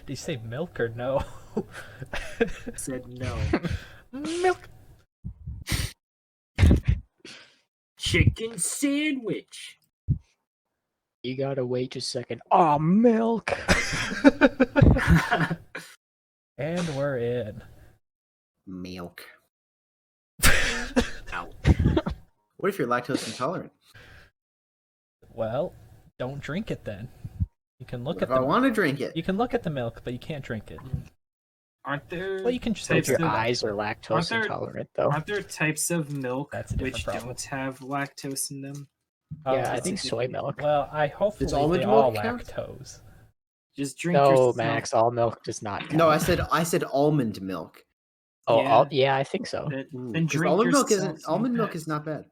Did you say milk or no? Said no. Milk. Chicken sandwich. You gotta wait just a second. Oh, milk. And we're in. Milk. Ow. What if you're lactose intolerant? Well, don't drink it then. You can look What at if I the. want to drink it? You can look at the milk, but you can't drink it. Aren't there? Well, you can just If types your of, eyes are lactose there- intolerant, though. Aren't there types of milk That's a different which problem. don't have lactose in them? Yeah, I it's- think soy milk. Well, I hopefully almond they all milk count? lactose. Just drink your No, milk. Max, all milk does not count. No, I said almond milk. Oh, Yeah. yeah, I think so. Then 'Cause drink almond milk yourself isn't. some Almond milk Pez. is not bad.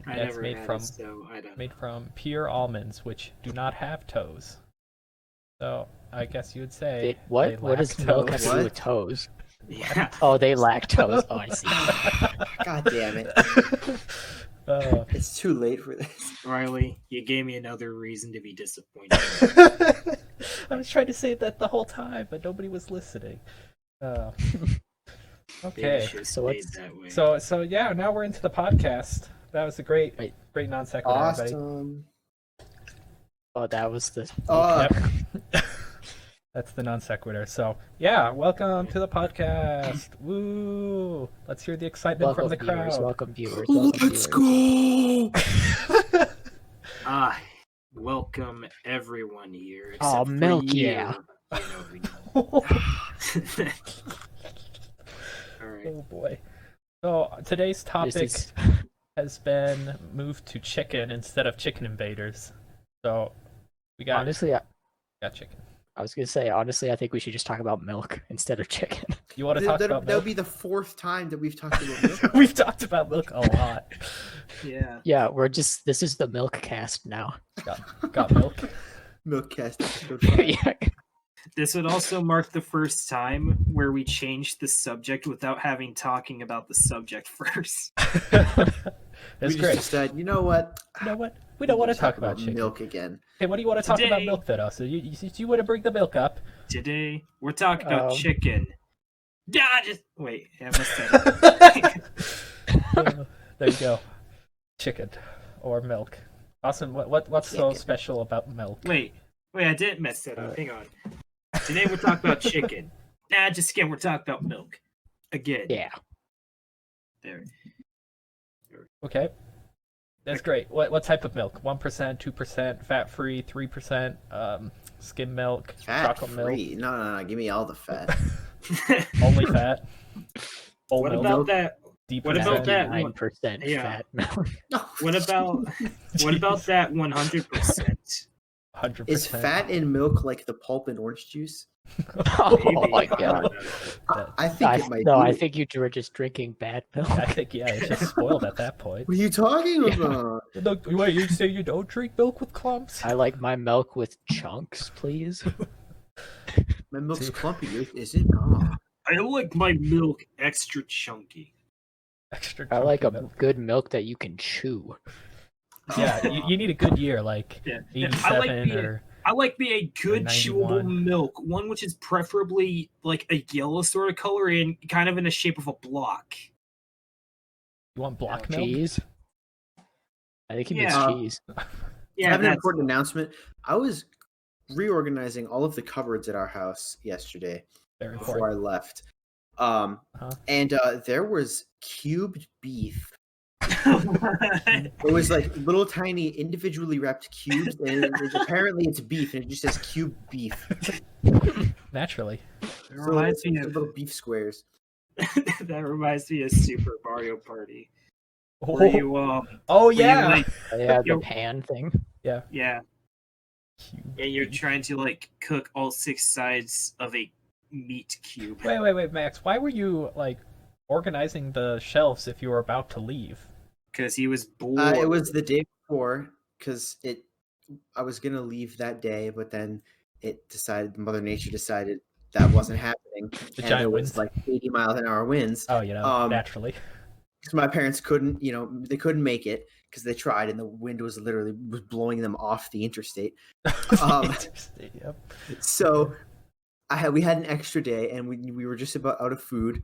I Yeah, it's never made had from- it, so I don't Made know. from pure almonds, which do not have toes. So I guess you would say they What does milk have to do What? with toes? Yeah. Oh, they lactose. Oh, I see. God damn it! Uh, It's too late for this. Riley, you gave me another reason to be disappointed. I was trying to say that the whole time, but nobody was listening. Maybe Okay, it should have so stayed what's- that way. so yeah, now we're into the podcast. That was a great Wait. non sequitur, everybody. Awesome. Oh, that was the. Yep. That's the non sequitur. So yeah, welcome to the podcast. Woo! Let's hear the excitement Welcome from the viewers. crowd. Welcome viewers. Welcome Let's viewers. go. Welcome everyone here. Aw, except for milk, you. yeah. You know who you All right. Oh boy. So today's topic This is has been moved to chicken instead of chicken invaders. So we got honestly. chicken. I was gonna say honestly. I think we should just talk about milk instead of chicken. You want to talk about That'll milk? be the fourth time that we've talked about milk. We've talked about milk a lot. Yeah. Yeah, this is the milk cast now. Got milk. Milkcast episode 5. Yeah. This would also mark the first time where we changed the subject without having talking about the subject first. It's We great. just decided, you know what? You know what? We don't want to talk about chicken. milk again. Hey, what do you want to talk about Today- milk then? Also, you want to bring the milk up? Today we're talking about Um, chicken. Ah, just wait. I missed that. There you go. Chicken or milk. Awesome. What's so Chicken. special about milk? wait. I didn't mess that up. Hang on. Today we're talking about chicken. Nah, just again, we're talking about milk. Again. Yeah. There. Okay. That's great. What type of milk? 1%, 2%, fat free, 3%, skim milk, Fat chocolate free. No. Give me all the fat. milk, only fat, whole What milk, about that? deep what about that? 99% Yeah. fat milk. What about that 100%? 100%? Is fat in milk like the pulp in orange juice? Oh Maybe. my I don't god. know. I think it might. No, be. I think you were just drinking bad milk. I think it's just spoiled at that point. What are you talking about? Look, wait, you say you don't drink milk with clumps? I like my milk with chunks, please. My milk's clumpy, is it? Oh. I like my milk extra chunky. Extra. I like chunky a milk. good milk that you can chew. Yeah, you need a good year, like Yeah. 87 or. I like me a good 91. chewable milk, one which is preferably like a yellow sort of color and kind of in the shape of a block. You want block milk? Cheese. I think he means Yeah. cheese. I Yeah, have an that's important announcement. I was reorganizing all of the cupboards at our house yesterday Very before important. I left. Uh-huh. And there was cubed beef. It was like little tiny individually wrapped cubes, and apparently it's beef, and it just says cube beef. Naturally. That So reminds me it's of little beef squares. that reminds me of Super Mario Party. Oh, Where you oh where you, yeah. like, Yeah, the Yo. pan thing. yeah, Cube and you're beef. trying to like cook all 6 sides of a meat cube. Wait, Max. Why were you like organizing the shelves if you were about to leave? Because he was bored. It was the day before because I was gonna leave that day, but then Mother Nature decided that wasn't happening, The and giant it was winds. like 80 miles an hour winds. Oh, naturally. So my parents couldn't, they couldn't make it because they tried, and the wind was literally blowing them off the interstate. Um, Interesting, yep. So we had an extra day, and we were just about out of food,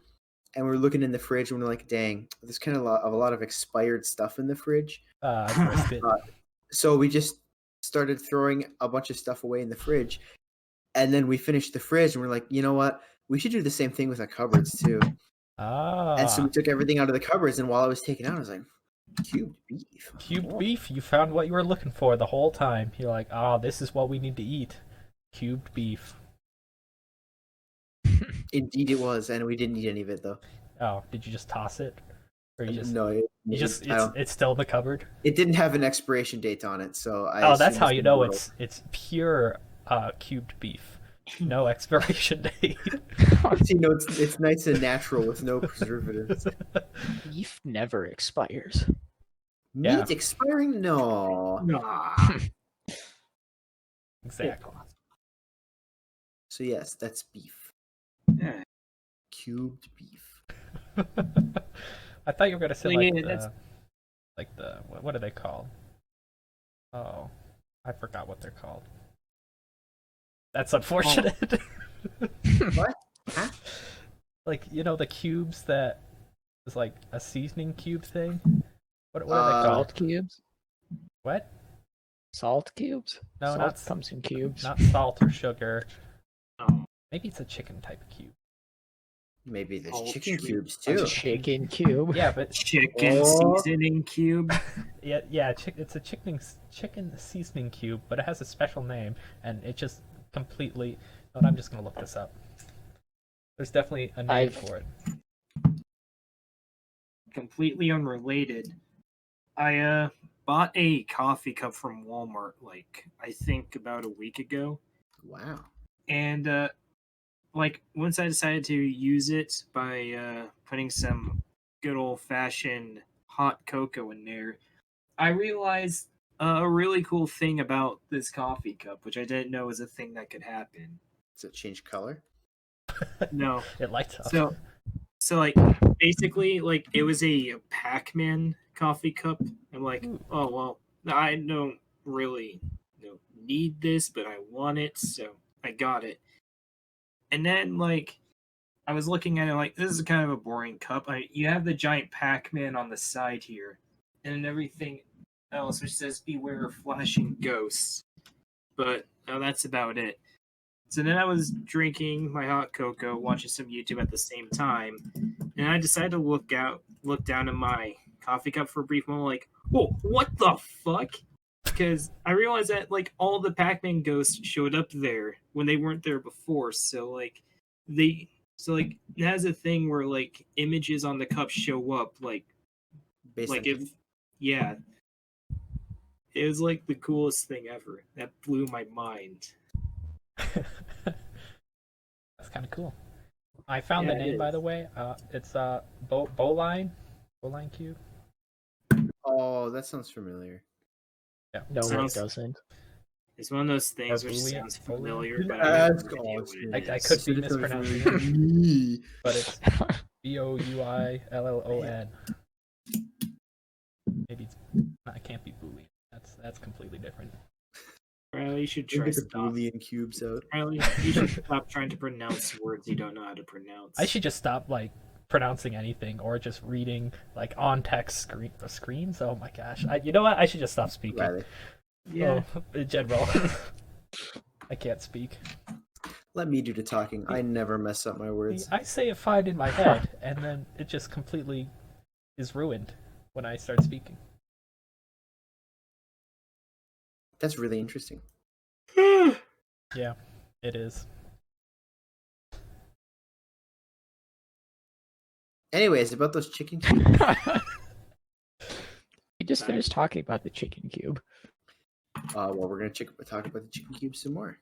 and we were looking in the fridge, and we're like, dang, there's kind of a lot of expired stuff in the fridge. I missed it. So we just started throwing a bunch of stuff away in the fridge, and then we finished the fridge, and we're like, you know what? We should do the same thing with our cupboards too. And so we took everything out of the cupboards, and while I was taking out, I was like, cubed beef. Cubed beef. You found what you were looking for the whole time. You're like, this is what we need to eat. Cubed beef. Indeed, it was, and we didn't eat any of it though. Oh, did you just toss it? Or you just No, it's still in the cupboard? it didn't have an expiration date on it, so I Oh, that's assumed how it's you in the know world. it's pure cubed beef. No expiration date. See, no, it's nice and natural with no preservatives. Beef never expires. Yeah. Meat expiring? No. Nah. Exactly. So yes, that's beef. Yeah. Cubed beef. I thought you were gonna say Yeah, like that's- the what are they called? Oh, I forgot what they're called. That's unfortunate. What? Huh? Like, you know, the cubes that is like a seasoning cube thing. What are they called? Salt cubes? What? Salt cubes? No, Salt not comes in cubes. not salt or sugar. Oh. Maybe it's a chicken type of cube. Maybe there's Poultry. chicken cubes A too. chicken cube. Yeah, but Chicken Oh. seasoning cube. yeah, it's a chicken seasoning cube, but it has a special name, and it just completely. Oh, I'm just gonna look this up. There's definitely a name for it. Completely unrelated. I bought a coffee cup from Walmart, like I think about a week ago. Wow. And like once I decided to use it by putting some good old fashioned hot cocoa in there, I realized a really cool thing about this coffee cup, which I didn't know was a thing that could happen. Does it change color? No, It lights up. so like basically like it was a Pac-Man coffee cup. I'm like, Ooh. oh well, I don't really need this, but I want it, so I got it. And then like I was looking at it like this is kind of a boring cup. You have the giant Pac-Man on the side here, and everything else which says "Beware of flashing ghosts." But that's about it. So then I was drinking my hot cocoa, watching some YouTube at the same time, and I decided to look down at my coffee cup for a brief moment, like, whoa, what the fuck? Because I realized that like all the Pac-Man ghosts showed up there when they weren't there before. So it has a thing where like images on the cup show up, like Based like on if yeah, it was like the coolest thing ever. That blew my mind. That's kind of cool. I found Yeah, the it name, by is. the way. It's bowline cube. Oh, that sounds familiar. Yeah. No, Sounds- it doesn't. It's one of those things Or which Boolean- sounds Boolean? familiar, but I have Ask no idea what Austin. it I is. could be It sounds mispronouncing familiar to me. But it's Bouillon. Maybe it's. It can't be Boolean. That's completely different. Riley, you should We'll try get the stop. Boolean cubes out. Riley, you should stop trying to pronounce words you don't know how to pronounce. I should just stop like pronouncing anything or just reading like on text screens. Oh my gosh! You know what? I should just stop speaking. Riley, Yeah. Oh, in general, I can't speak. let me do the talking. I never mess up my words. I say it fine in my head, and then it just completely is ruined when I start speaking. That's really interesting. Yeah, it is. Anyways, about those chicken cubes. We just finished talking about the chicken cube. Well, we're gonna talk about the chicken cubes some more.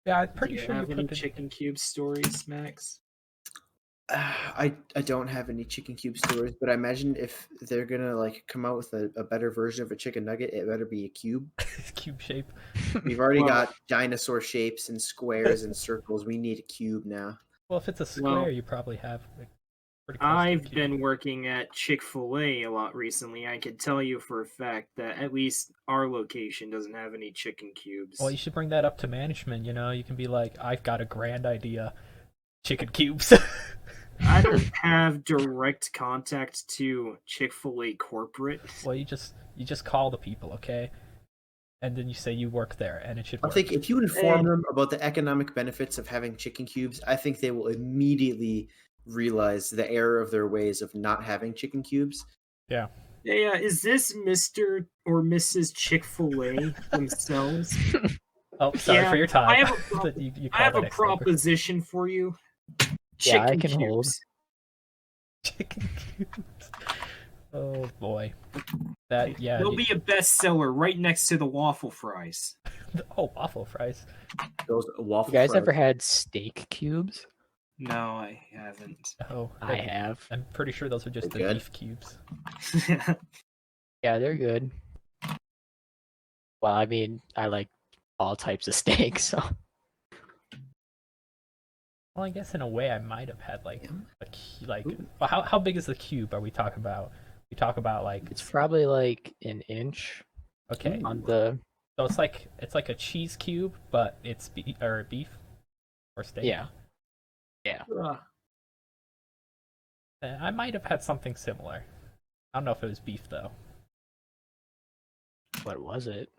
Yeah, I'm Do pretty you sure you have any put the chicken cube stories, Max? I don't have any chicken cube stories, but I imagine if they're gonna like come out with a better version of a chicken nugget, it better be a cube. cube shape. We've already Well- got dinosaur shapes and squares and circles. We need a cube now. Well, if it's a square, Well- you probably have. Like, Pretty close to a I've cube. been working at Chick-fil-A a lot recently. I can tell you for a fact that at least our location doesn't have any chicken cubes. Well, you should bring that up to management. You can be like, I've got a grand idea. Chicken cubes. I don't have direct contact to Chick-fil-A corporate. Well, you just call the people, okay? And then you say you work there, and it should I work. think if you inform them about the economic benefits of having chicken cubes, I think they will immediately realize the error of their ways of not having chicken cubes. Yeah. Yeah, is this Mr. or Mrs. Chick-fil-A themselves? Oh, sorry Yeah, for your time. I have a, You I have called a it X number. proposition for you. Yeah, I Chicken can hold. cubes. Chicken cubes. Oh boy. That yeah. They'll be a bestseller right next to the waffle fries. Oh, waffle fries. Those waffle You guys fries. ever had steak cubes? No, I haven't. Oh, I have. I'm pretty sure those are just the They're good? beef cubes. Yeah, they're good. Well, I mean, I like all types of steak, so Well, I guess in a way I might have had well, how big is the cube? Are we talking about? We talk about like it's probably like an inch okay. on the. So it's like a cheese cube, but it's beef or steak. Yeah. Ugh. I might have had something similar. I don't know if it was beef though. What was it?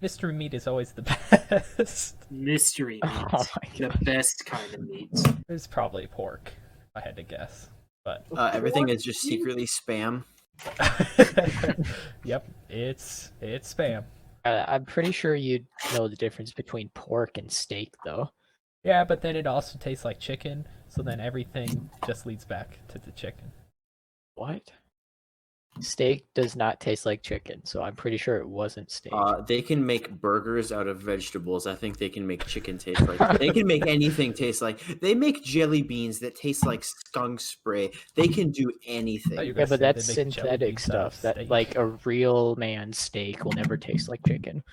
Mystery meat is always the best. Mystery meat. Oh my The god. best kind of meat. It's probably pork, if I had to guess. But Everything is just secretly spam. yep, it's spam. I'm pretty sure you'd know the difference between pork and steak, though. Yeah, but then it also tastes like chicken, so then everything just leads back to the chicken. What? Steak does not taste like chicken, so I'm pretty sure it wasn't steak. They can make burgers out of vegetables. I think they can make chicken taste like. They can make anything taste like. They make jelly beans that taste like skunk spray. They can do anything. Oh, Yeah, gonna but say that's they make jelly synthetic beans out of stuff. That steak. like a real man's steak will never taste like chicken.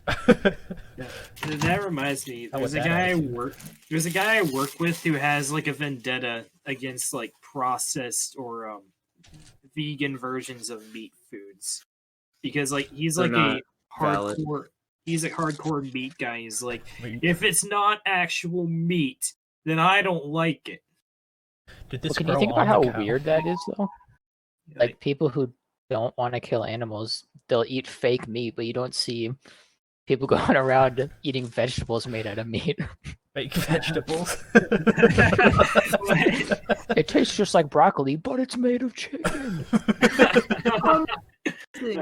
That reminds me. Oh, There's with a that guy I attitude. work. There's a guy I work with who has like a vendetta against like processed or vegan versions of meat foods, because like he's They're like not a valid. hardcore. He's a hardcore meat guy. He's like, Meat. if it's not actual meat, then I don't like it. Did this Well, can you grow think about on how the cow? weird that is, though? Like people who don't want to kill animals, they'll eat fake meat, but you don't see people going around eating vegetables made out of meat. Fake vegetables. It tastes just like broccoli, but it's made of chicken. See,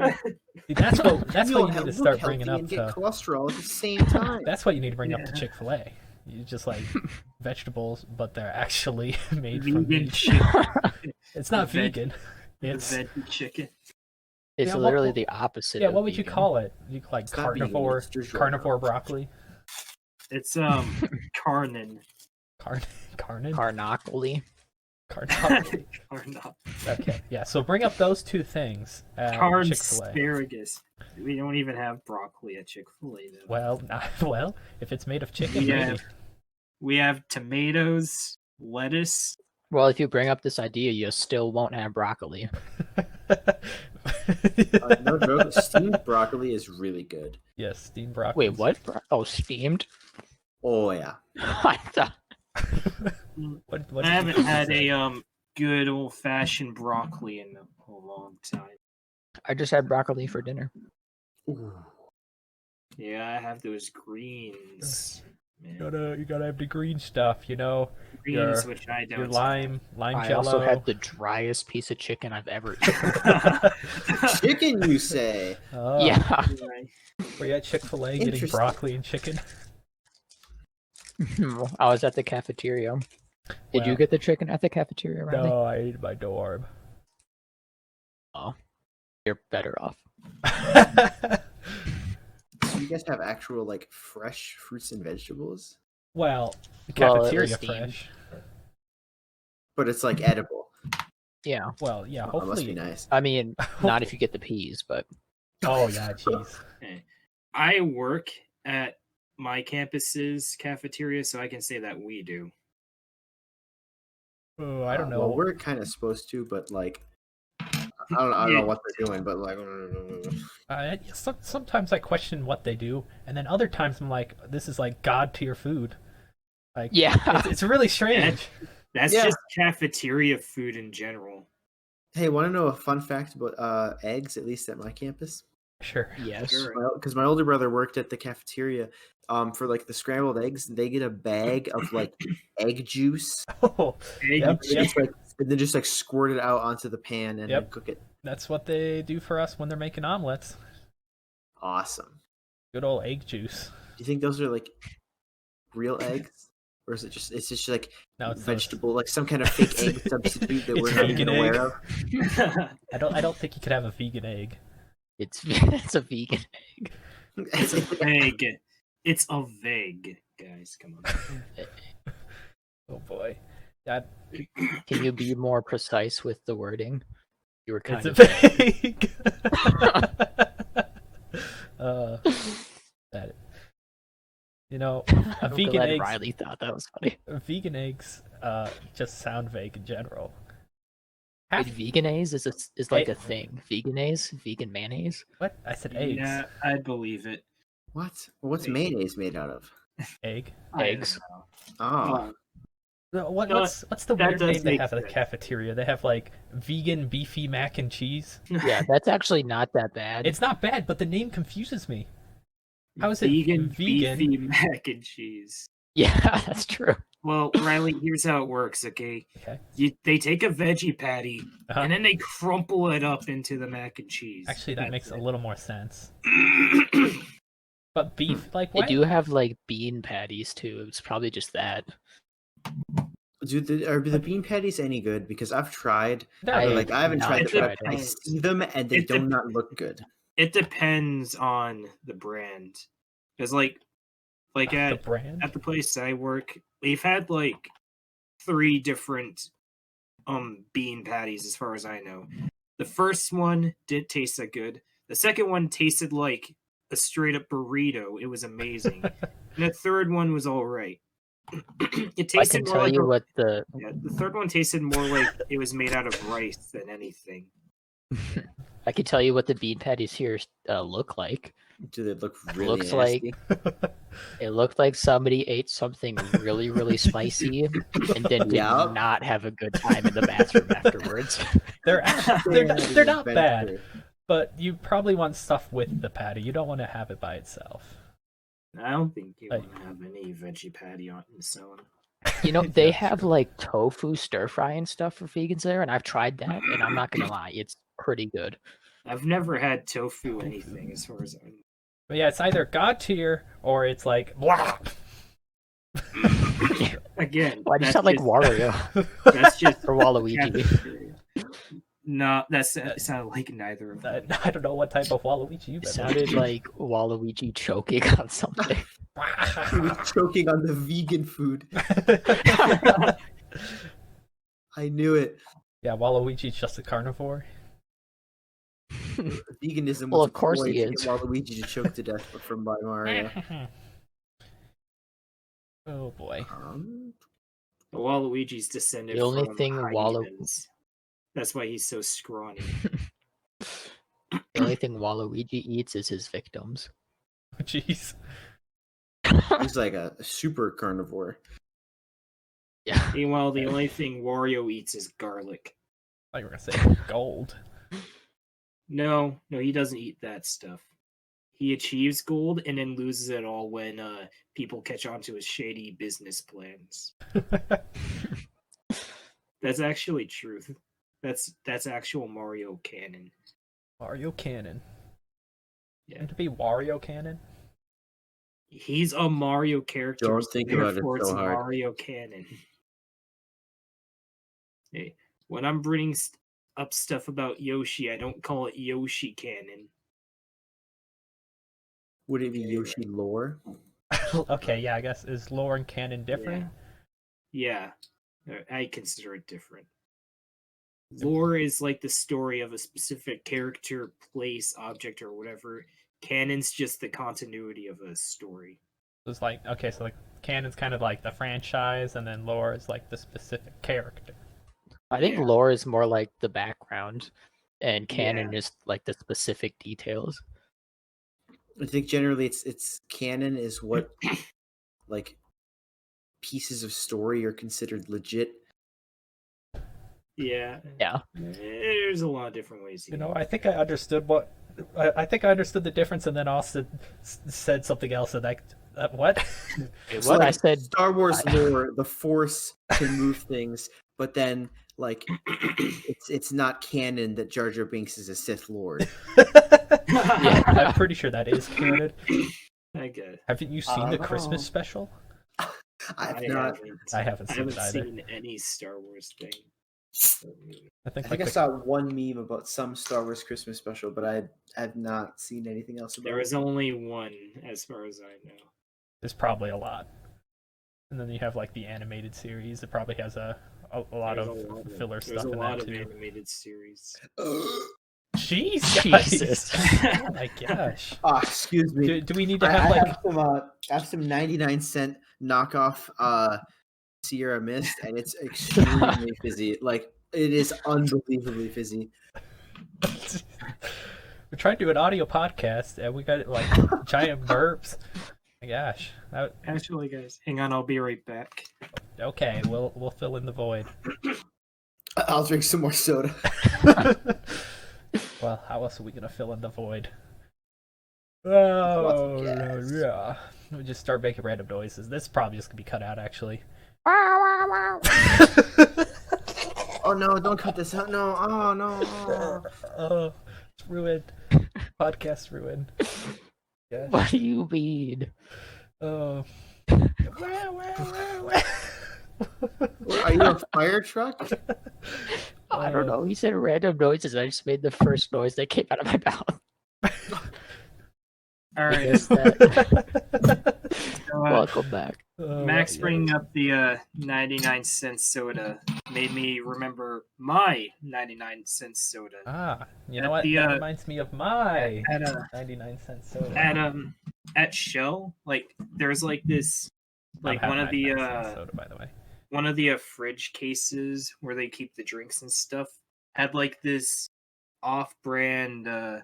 that's what You'll you need to look start healthy bringing up and get to. cholesterol at the same time. That's what you need to bring up to Yeah. Chick-fil-A. You just like vegetables, but they're actually made from Vegan meat. chicken. It's not Veg- vegan. It's Veggie chicken. It's Yeah, literally what- the opposite. yeah. of What would you vegan. call it? You like It's not vegan, carnivore it's just carnivore broccoli? It's carnin. Carnin? Carnoccoli. Carnoccoli. Carn Okay, yeah. So bring up those two things at Chick-fil-A. asparagus. We don't even have broccoli at Chick-fil-A though. Well, if it's made of chicken, Yeah. maybe. We have tomatoes, lettuce. Well, if you bring up this idea, you still won't have broccoli. No joke. Steamed broccoli is really good. Yes, steamed broccoli. Wait, what? Oh, steamed? Oh yeah. I thought What I did haven't you had say? a good old fashioned broccoli in a long time. I just had broccoli for dinner. Ooh. Yeah, I have those greens. Man. You gotta have the green stuff, your Greens, which I don't. lime I jello. also had the driest piece of chicken I've ever eaten. Chicken, you say? Oh, Yeah. were you at Chick-fil-A getting Interesting. broccoli and chicken? I was at the cafeteria. Did you Well, get the chicken at the cafeteria, Riley? No, I ate my dorm. Oh, you're better off. Do you guys have actual like fresh fruits and vegetables? Well, the Well, it was cafeteria steamed. fresh. But it's like edible. Yeah. Well, yeah, Oh, that must be hopefully. nice. I mean, not if you get the peas, but Oh yeah, jeez. I work at my campus's cafeteria, so I can say that we do. Oh, I don't know. Well, we're kind of supposed to, but like, I don't know what they're doing, but like, Sometimes I question what they do, and then other times I'm like, this is like god tier food. Like, Yeah. it's really strange. That's Yeah. just cafeteria food in general. hey, want to know a fun fact about eggs? At least at my campus. Sure. Yes. Sure. Well, because my older brother worked at the cafeteria. For like the scrambled eggs, they get a bag of like egg juice. Oh, yep, And then just like squirt it out onto the pan and then cook it. That's what they do for us when they're making omelets. Awesome. Good old egg juice. Do you think those are like real eggs, or is it's just like No, it's vegetable, like some kind of fake egg substitute that we're not even aware of? I don't think you could have a vegan egg. It's a vegan egg. It's a vague. It's a vague, guys. Come on. Oh boy. That Can you be more precise with the wording? You were kind it's a vague. That you know, a I'm vegan glad eggs. Riley thought that was funny. Vegan eggs just sound vague in general. Wait, veganese is like Hey. a thing. Veganese, vegan mayonnaise. What? I said eggs. Yeah, I believe it. What? What's mayonnaise made out of? Egg. Eggs. Oh, What's the that weird does name they make have at the sense. cafeteria? They have like vegan beefy mac and cheese. Yeah, that's actually not that bad. It's not bad, but the name confuses me. How is it vegan, vegan? beefy mac and cheese? Yeah, that's true. Well, Riley, here's how it works. Okay, Okay. they take a veggie patty Uh-huh. and then they crumple it up into the mac and cheese. Actually, that That's makes a it. little more sense. But beef, like They what? do have like bean patties too. It's probably just that. dude, are the bean patties any good? Because I've tried. They're I- good. Like I haven't no, tried it them, but I depends. see them and they It do not look good. It depends on the brand, because like the at brand. the place I work, we've had like 3 different bean patties as far as I know. The first one didn't taste that good. The second one tasted like a straight up burrito. It was amazing. And the third one was all right. It I tasted can more tell like you what the the third one tasted more like it was made out of rice than anything. I can tell you what the bean patties here look like. Do they look really Looks like- nasty? It looked like somebody ate something really, really spicy and then did Yup. not have a good time in the bathroom afterwards. They're actually, they're not bad, Adventure. but you probably want stuff with the patty. You don't want to have it by itself. I don't think you Like- want to have any veggie patty on and selling. You know, they That's have true. like tofu stir fry and stuff for vegans there, and I've tried that, and I'm not gonna lie, it's pretty good. I've never had tofu anything as far as I know. But yeah, it's either god tier or it's like blah. Again, Why do you that's sound like just- Wario That's just or Waluigi? cafeteria. No, that sounded like neither of them. I don't know what type of Waluigi you've It been sounded like Waluigi choking on something. He was choking on the vegan food. I knew it. Yeah, Waluigi's just a carnivore. Veganism Well, was of course a ploy he to is. get Waluigi to choke to death from by Mario. Oh boy. Waluigi's descended The only from thing hyenas. That's why he's so scrawny. The only thing Waluigi eats is his victims. Jeez. He's like a super carnivore. Yeah. Meanwhile, the only thing Wario eats is garlic. I thought you were gonna say gold. No, he doesn't eat that stuff. He achieves gold and then loses it all when people catch on to his shady business plans. That's actually truth. That's actual Mario canon. Mario Cannon. Yeah. Wouldn't it be Wario Cannon? He's a Mario character. Don't think about it therefore so it's hard. Mario canon. Hey, when I'm bringing up stuff about Yoshi, I don't call it Yoshi canon. Would it be Okay, Yoshi lore? Okay, yeah, I guess is lore and canon different? Yeah, I consider it different. Lore is like the story of a specific character, place, object, or whatever. Canon's just the continuity of a story. It's like okay, so like canon's kind of like the franchise, and then lore is like the specific character. I think Yeah. lore is more like the background, and canon is like the specific details. I think generally it's canon is what like pieces of story are considered legit. Yeah. Yeah. There's a lot of different ways. You know, I think I understood I think I understood the difference, and then Austin said something else, and what? What So, like, I said. Star Wars lore, the Force can move things, but then like it's not canon that Jar Jar Binks is a Sith Lord. Yeah, I'm pretty sure that is canon. I guess. Haven't you seen the Christmas special? I've not. I haven't seen haven't it either. seen any Star Wars thing. I think I think I saw one meme about some Star Wars Christmas special, but I've not seen anything else about There it. is only one, as far as I know. there's probably a lot. And then you have like the animated series. It probably has a lot There's of a lot filler There's stuff a in lot that of too. animated series. Jeez, guys. Jesus. Oh my gosh. Excuse me. Do we need to have like I have some 99-cent knockoff Sierra Mist, and it's extremely fizzy. Like it is unbelievably fizzy. we're trying to do an audio podcast and we got like giant burps. My gosh. Actually, guys, hang on. I'll be right back. Okay, we'll fill in the void. I'll drink some more soda. Well, how else are we gonna fill in the void? Lots of Oh gas. yeah. We just start making random noises. This is probably just gonna be cut out actually. Oh no! Don't cut this out! No! Oh no! Oh. Oh, it's ruined. Podcast ruined. Yeah. What do you mean? Oh. Are you a fire truck? I don't know. He said random noises, and I just made the first noise that came out of my mouth. All right. Guess that. So, Welcome back. Max bringing up the 99-cent soda made me remember my 99-cent soda. Ah, you At know what? the, That reminds me of my At 99-cent soda. at Shell, like there's like this, like I've one had of the 99-cent soda, by the way. one of the fridge cases where they keep the drinks and stuff had like this off-brand. I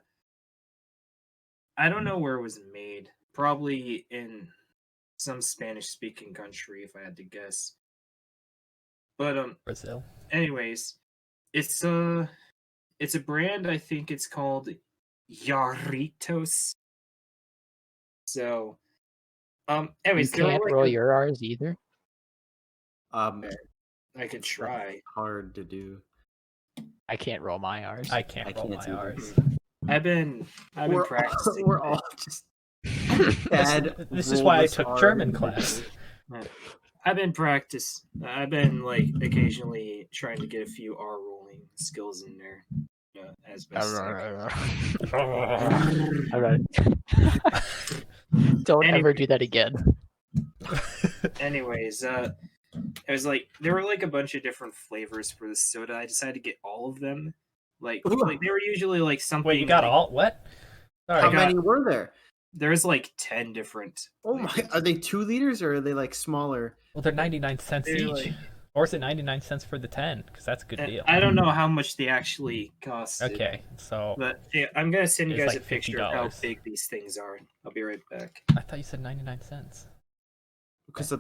don't know where it was made. Probably in some Spanish-speaking country, if I had to guess. But Brazil. anyways, it's a brand. I think it's called Yarritos. So, You anyways, there were can't like roll your R's either. I could try. Hard to do. I can't roll my R's. I can't I roll can't my do that. R's. I've been practicing. We're all just bad. This is why I took German class. I've been like occasionally trying to get a few R rolling skills in there, as best as I can. All right. Don't ever do that again. Anyways, it was like there were like a bunch of different flavors for the soda. I decided to get all of them. Like they were usually like something. Wait, you got like, all what? All How right. many were there? There's like 10 different. Oh my! Are they 2 liters or are they like smaller? Well, they're 99 cents They're each. like- Or is it 99 cents for the 10? Because that's a good deal. I don't know how much they actually cost. Okay, so But yeah, I'm gonna send you It's guys like a picture of how $50. big these things are. I'll be right back. I thought you said 99 cents. Because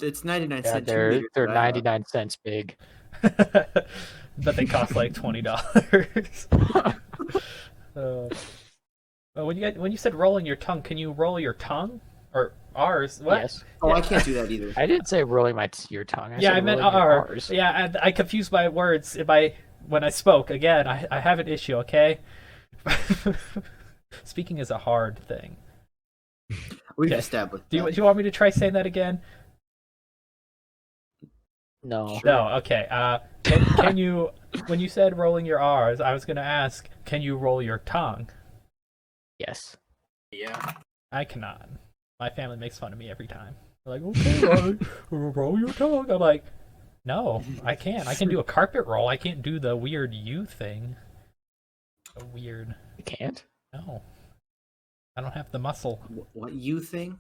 it's 99 Yeah, cents. they're 99 cents big. But they cost like $20. When you said rolling your tongue, can you roll your tongue or R's? What? Yes. Oh, I can't do that either. I didn't say rolling your tongue. Yeah, said I meant rolling your R. R's. Yeah, I confused my words when I spoke. Again, I have an issue. Okay. Speaking is a hard thing. We've Okay. established. Do you want me to try saying that again? No. No. Okay. Can you? When you said rolling your R's, I was gonna ask, can you roll your tongue? Yes. Yeah. I cannot. My family makes fun of me every time. They're like, okay, roll your tongue. I'm like, no, I can't. I can do a carpet roll. I can't do the weird U thing. The weird. You can't. No. I don't have the muscle. What you thing?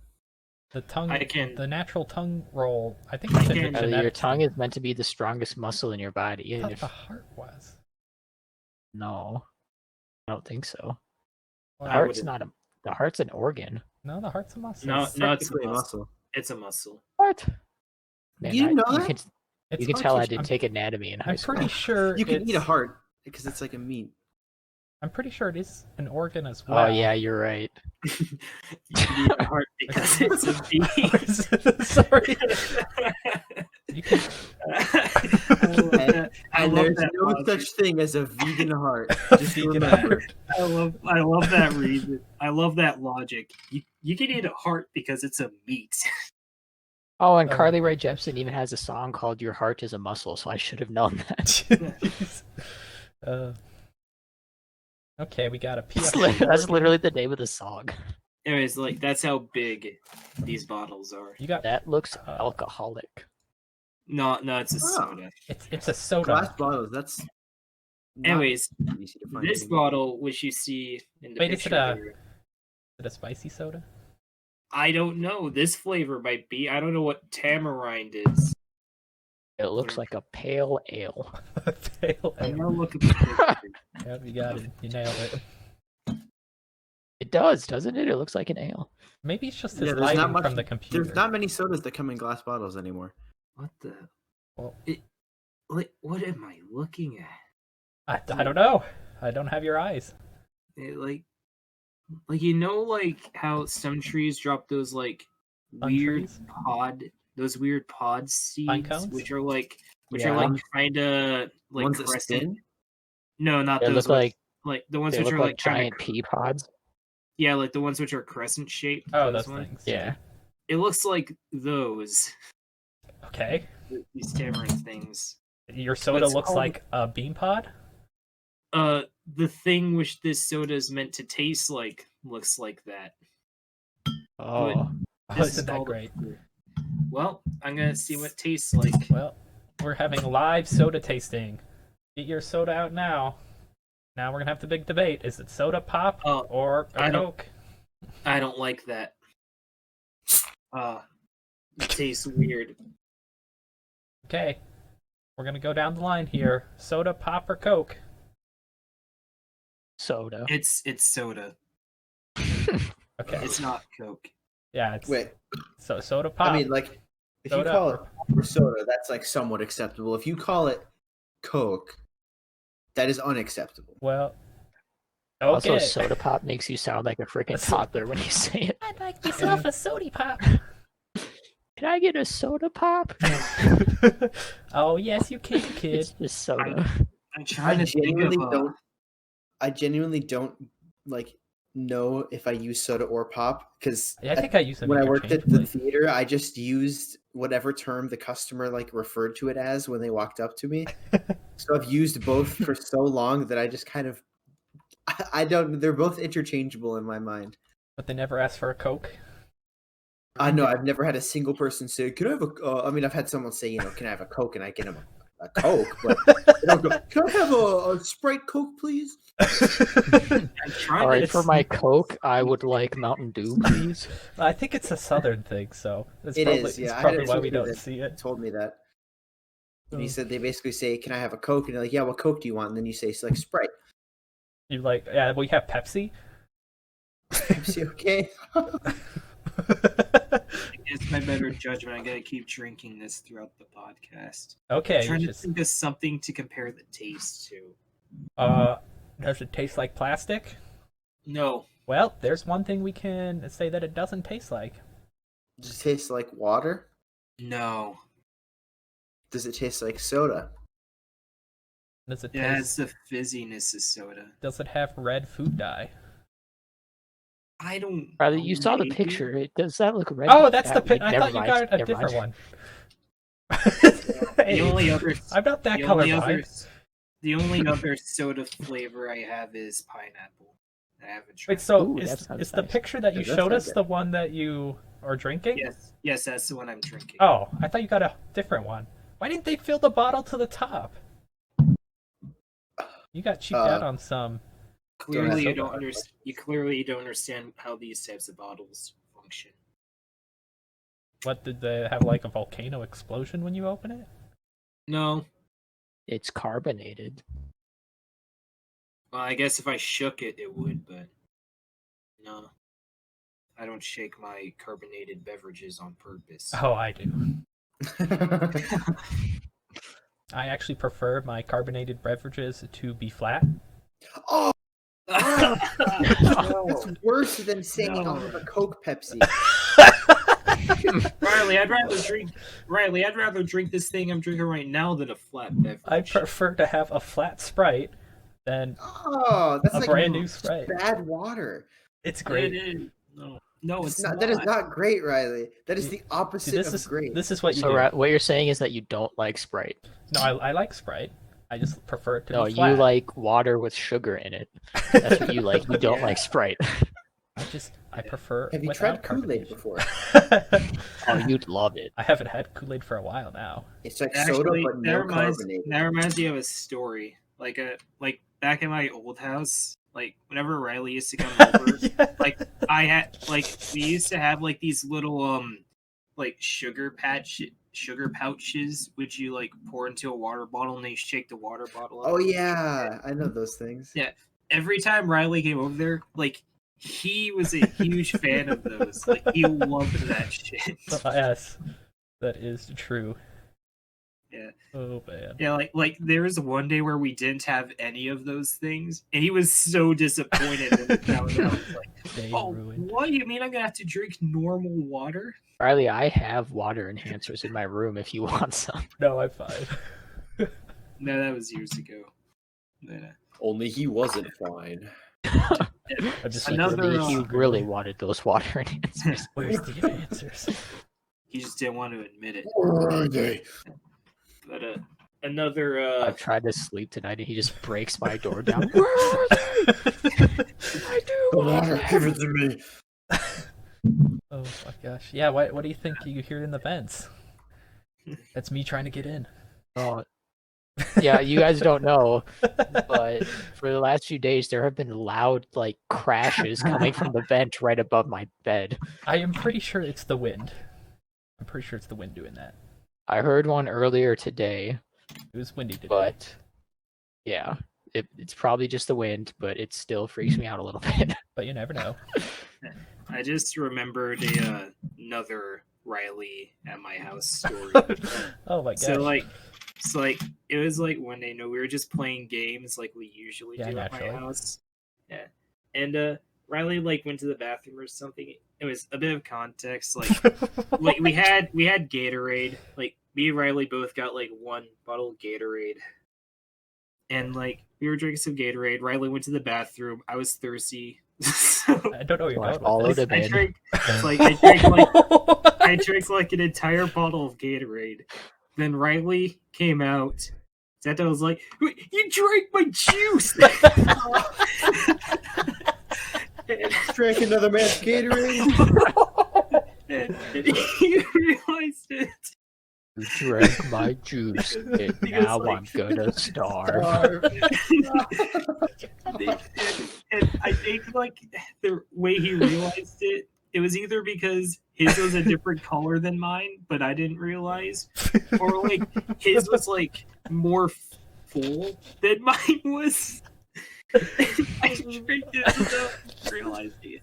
The tongue, I can- the natural tongue roll. I think it's a can- genetic Your tongue thing. is meant to be the strongest muscle in your body. I And thought if the heart was. no, I don't think so. The Well, heart's not a. The heart's an organ. No, the heart's a muscle. No, it's a Technically muscle. It's a muscle. What? Man, You didn't know you that? can, It's you can hard tell to- I didn't take anatomy in high I'm school. pretty sure You can eat a it's- heart because it's like a meat. I'm pretty sure it is an organ as well. Oh yeah, you're right. You need a heart because it's a beat. Sorry. You can... And there's no such thing as a vegan heart. Just Vegan remember. heart. I love that reason. I love that logic. You can eat a heart because it's a meat. Oh, and Oh. Carly Rae Jepsen even has a song called "Your Heart Is a Muscle," so I should have known that. Jeez. Okay, we got a PF. That's literally the name of the song. Anyways, like that's how big these bottles are. You got That looks alcoholic. No, it's a Oh. soda. it's a soda. Glass bottles. That's. not Anyways, easy to find this anymore. bottle, which you see in the Wait, is picture, it a- here, Is it a spicy soda? I don't know. This flavor might be. I don't know what tamarind is. It looks like a pale ale. Pale I'm ale. gonna look at the picture. Yeah, you got it. You nailed it. It does, doesn't it? It looks like an ale. Maybe it's just Yeah, his there's not lighting much- from the computer. There's not many sodas that come in glass bottles anymore. What the? Well- What am I looking at? I don't know. I don't have your eyes. Like like how some trees drop those like Fun weird trees? those weird pod seeds, cones? which are like Yeah. kind of like Ones that crescent. spin? No, not They those look ones. like The ones they which look are like like kinda giant pea pods. Yeah, like the ones which are crescent shaped. Oh, those ones. things. Yeah. It looks like those Okay. these tamarind things. Your soda What's looks called- like a bean pod? The thing which this soda is meant to taste like looks like that. Oh, Oh, This isn't is that called a- great? Well, I'm gonna see what it tastes like. Well, we're having live soda tasting. Get your soda out now. Now we're gonna have the big debate. Is it soda pop Oh, or a I don't- Coke? I don't like that. It tastes weird. Okay. We're gonna go down the line here. Soda pop or Coke? soda. It's soda. Okay. It's not Coke. Yeah, it's Wait, so soda pop. I mean, like, if Soda. you call it pop or soda, that's like somewhat acceptable. If you call it Coke, that is unacceptable. well, Also, okay. soda pop makes you sound like a freaking That's- toddler when you say it. I'd like myself a soda pop. Can I get a soda pop? Oh yes, you can, kid. It's just soda. I'm trying to think of I genuinely don't like know if I use soda or pop because Yeah, I think I use them when I worked at the interchangeably. theater, I just used whatever term the customer like referred to it as when they walked up to me. So I've used both for so long that I just kind of I don't. They're both interchangeable in my mind. But they never asked for a Coke. I know I've never had a single person say, "Can I have a?" I mean, I've had someone say, "Can I have a Coke?" And I get them a Coke, but they don't go, "Can I have a Sprite Coke, please?" I'm trying All right, to for my Coke, I would like Mountain Dew, please. I think it's a southern thing, so that's It probably, is, yeah. it's I had probably a why we teacher don't that see it. Told me that. And he Oh. said they basically say, "Can I have a Coke?" And they're like, "Yeah, what Coke do you want?" And then you say, "Like Sprite." You like, yeah, we have Pepsi. Pepsi, okay. It's my better judgment. I gotta keep drinking this throughout the podcast. Okay, I'm trying you to just, think of something to compare the taste to. does it taste like plastic? No, Well, there's one thing we can say that it doesn't taste like. Does it taste like water? no. Does it taste like soda? Does it It taste? has the fizziness of soda. Does it have red food dye? I don't. Rather, you saw the maybe. picture. Does that look red? Oh, that's the Wait, pic. I never thought you mind, got a never different mind. one. The only other. I'm not that the only other. colorblind. The only other soda flavor I have is pineapple. I haven't tried. Wait, so Ooh, that is sounds the nice. picture that you Yeah, that showed us sounds the one that you are drinking? Yes, that's the one I'm drinking. Oh, I thought you got a different one. Why didn't they fill the bottle to the top? You got cheaped out on some. Clearly, you soda. don't understand. You clearly don't understand how these types of bottles function. What, did they have like a volcano explosion when you open it? No. It's carbonated. Well, I guess if I shook it, it would, but no. I don't shake my carbonated beverages on purpose. Oh, I do. I actually prefer my carbonated beverages to be flat. Oh, it's worse than saying I'll have a Coke Pepsi. Riley, I'd rather drink this thing I'm drinking right now than a flat beverage. I prefer to have a flat Sprite than that's a like brand new Sprite. bad water. It's great. It is. No, it's not. That is not great, Riley. That is the opposite of great. This is what you So do. what you're saying is that you don't like Sprite. No, I like Sprite. I just prefer it to No, be flat. you like water with sugar in it. That's what you like. You don't like Sprite. I prefer. Have you without tried Kool-Aid carbonation. before? Oh, you'd love it. I haven't had Kool-Aid for a while now. It's like soda, but no carbonated. That reminds me of a story. Like back in my old house, like whenever Riley used to come over, Yeah. like we used to have like these little like sugar pouches which you like pour into a water bottle and they shake the water bottle up. Oh yeah, I know those things. Yeah. Every time Riley came over there, like he was a huge fan of those. Like he loved that shit. Yes, that is true. Yeah. Oh man. Yeah, like there was one day where we didn't have any of those things, and he was so disappointed when we found out. Like, Day oh, ruined. what? You mean I'm gonna have to drink normal water? Riley, I have water enhancers in my room if you want some. No, I'm fine. No, that was years ago. Yeah. Only he wasn't fine. I'm just like, Another, Maybe he really wanted those water enhancers. where's the answers? He just didn't want to admit it. Where are they? But another I've tried to sleep tonight and he just breaks my door down. Where are they? I do. The water, give it to me. Oh my gosh. Yeah, what do you think you hear in the vents? That's me trying to get in. Oh, yeah, you guys don't know, but for the last few days there have been loud like crashes coming from the vent right above my bed. I am pretty sure it's the wind. I'm pretty sure it's the wind doing that. I heard one earlier today, It was windy today. but yeah, it's probably just the wind, but it still freaks me out a little bit. But you never know. I just remembered another Riley at my house story. Oh my gosh. So like it was like one day, we were just playing games like we usually Yeah, do at naturally. my house. Yeah. And Riley like went to the bathroom or something. It was a bit of context, like we had Gatorade. Like me and Riley both got like one bottle of Gatorade. And like we were drinking some Gatorade. Riley went to the bathroom. I was thirsty. So I don't know where you're I going followed with him in. I drank like an entire bottle of Gatorade. Then Riley came out. Zeta was like, "You drank my juice!" Drank another man's Gatorade. and he realized it. You drank my juice, and He was now like- I'm gonna starve. And I think like the way he realized it, it was either because his was a different color than mine, but I didn't realize, or like his was like more full than mine was. I drank it without realizing it.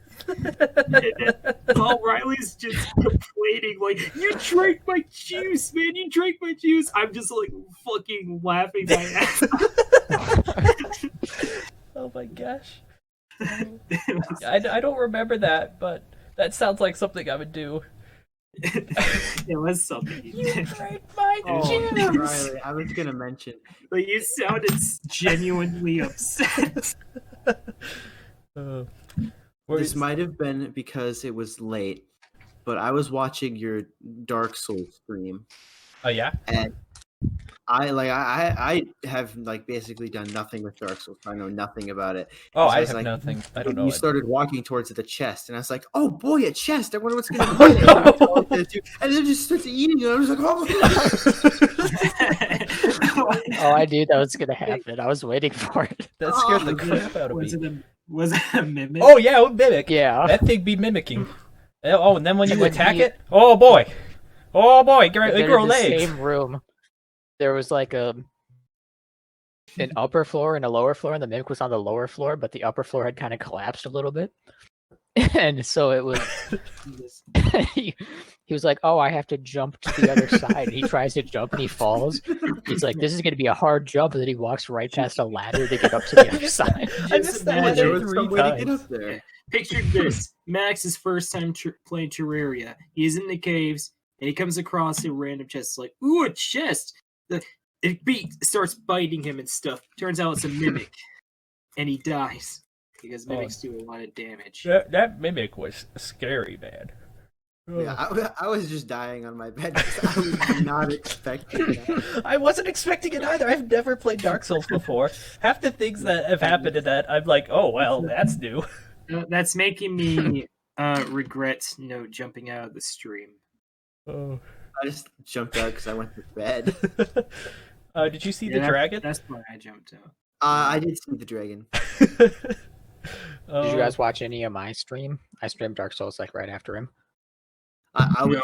While Riley's just complaining, like, "You drank my juice, man! You drank my juice!" I'm just like fucking laughing my ass off. Oh my gosh. I don't remember that, but that sounds like something I would do. It was something you did. Drank my Oh, juice. Riley, I was gonna mention. Like you sounded genuinely upset. This might have been because it was late, but I was watching your Dark Souls stream, Oh yeah? and I have like basically done nothing with Dark Souls. I know nothing about it. Oh, So I it's have like, nothing. I don't know. You it. started walking towards the chest, and I was like, "Oh boy, a chest! I wonder what's going to be in it." And then just starts eating it. I was like, "Oh my god!" Oh, I knew that was gonna happen. I was waiting for it. That scared the crap out of was me. it a mimic? Oh yeah, it would mimic. Yeah. That thing be mimicking. Oh, and then when you When attack he- it, oh boy. Oh boy, But they then grow in the legs. same room, there was like an upper floor and a lower floor, and the mimic was on the lower floor, but the upper floor had kind of collapsed a little bit. And so it was he was like, "Oh, I have to jump to the other side." And he tries to jump and he falls. He's like, "This is going to be a hard jump," and then he walks right past a ladder to get up to the other side. I missed that imagine There ladder was 3 some way to get times. up there. Picture this: Max's first time playing Terraria. He's in the caves and he comes across a random chest. Like, ooh, a chest! It starts biting him and stuff. Turns out it's a mimic, and he dies because mimics do a lot of damage. That mimic was scary, man. Yeah, I was just dying on my bed because I was not expecting that. I wasn't expecting it either. I've never played Dark Souls before. Half the things that have happened in that, I'm like, oh well, that's new. That's making me regret, jumping out of the stream. Oh. I just jumped out because I went to bed. Did you see the dragon? That's why I jumped out. I did see the dragon. Did you guys watch any of my stream? I streamed Dark Souls like right after him. I was.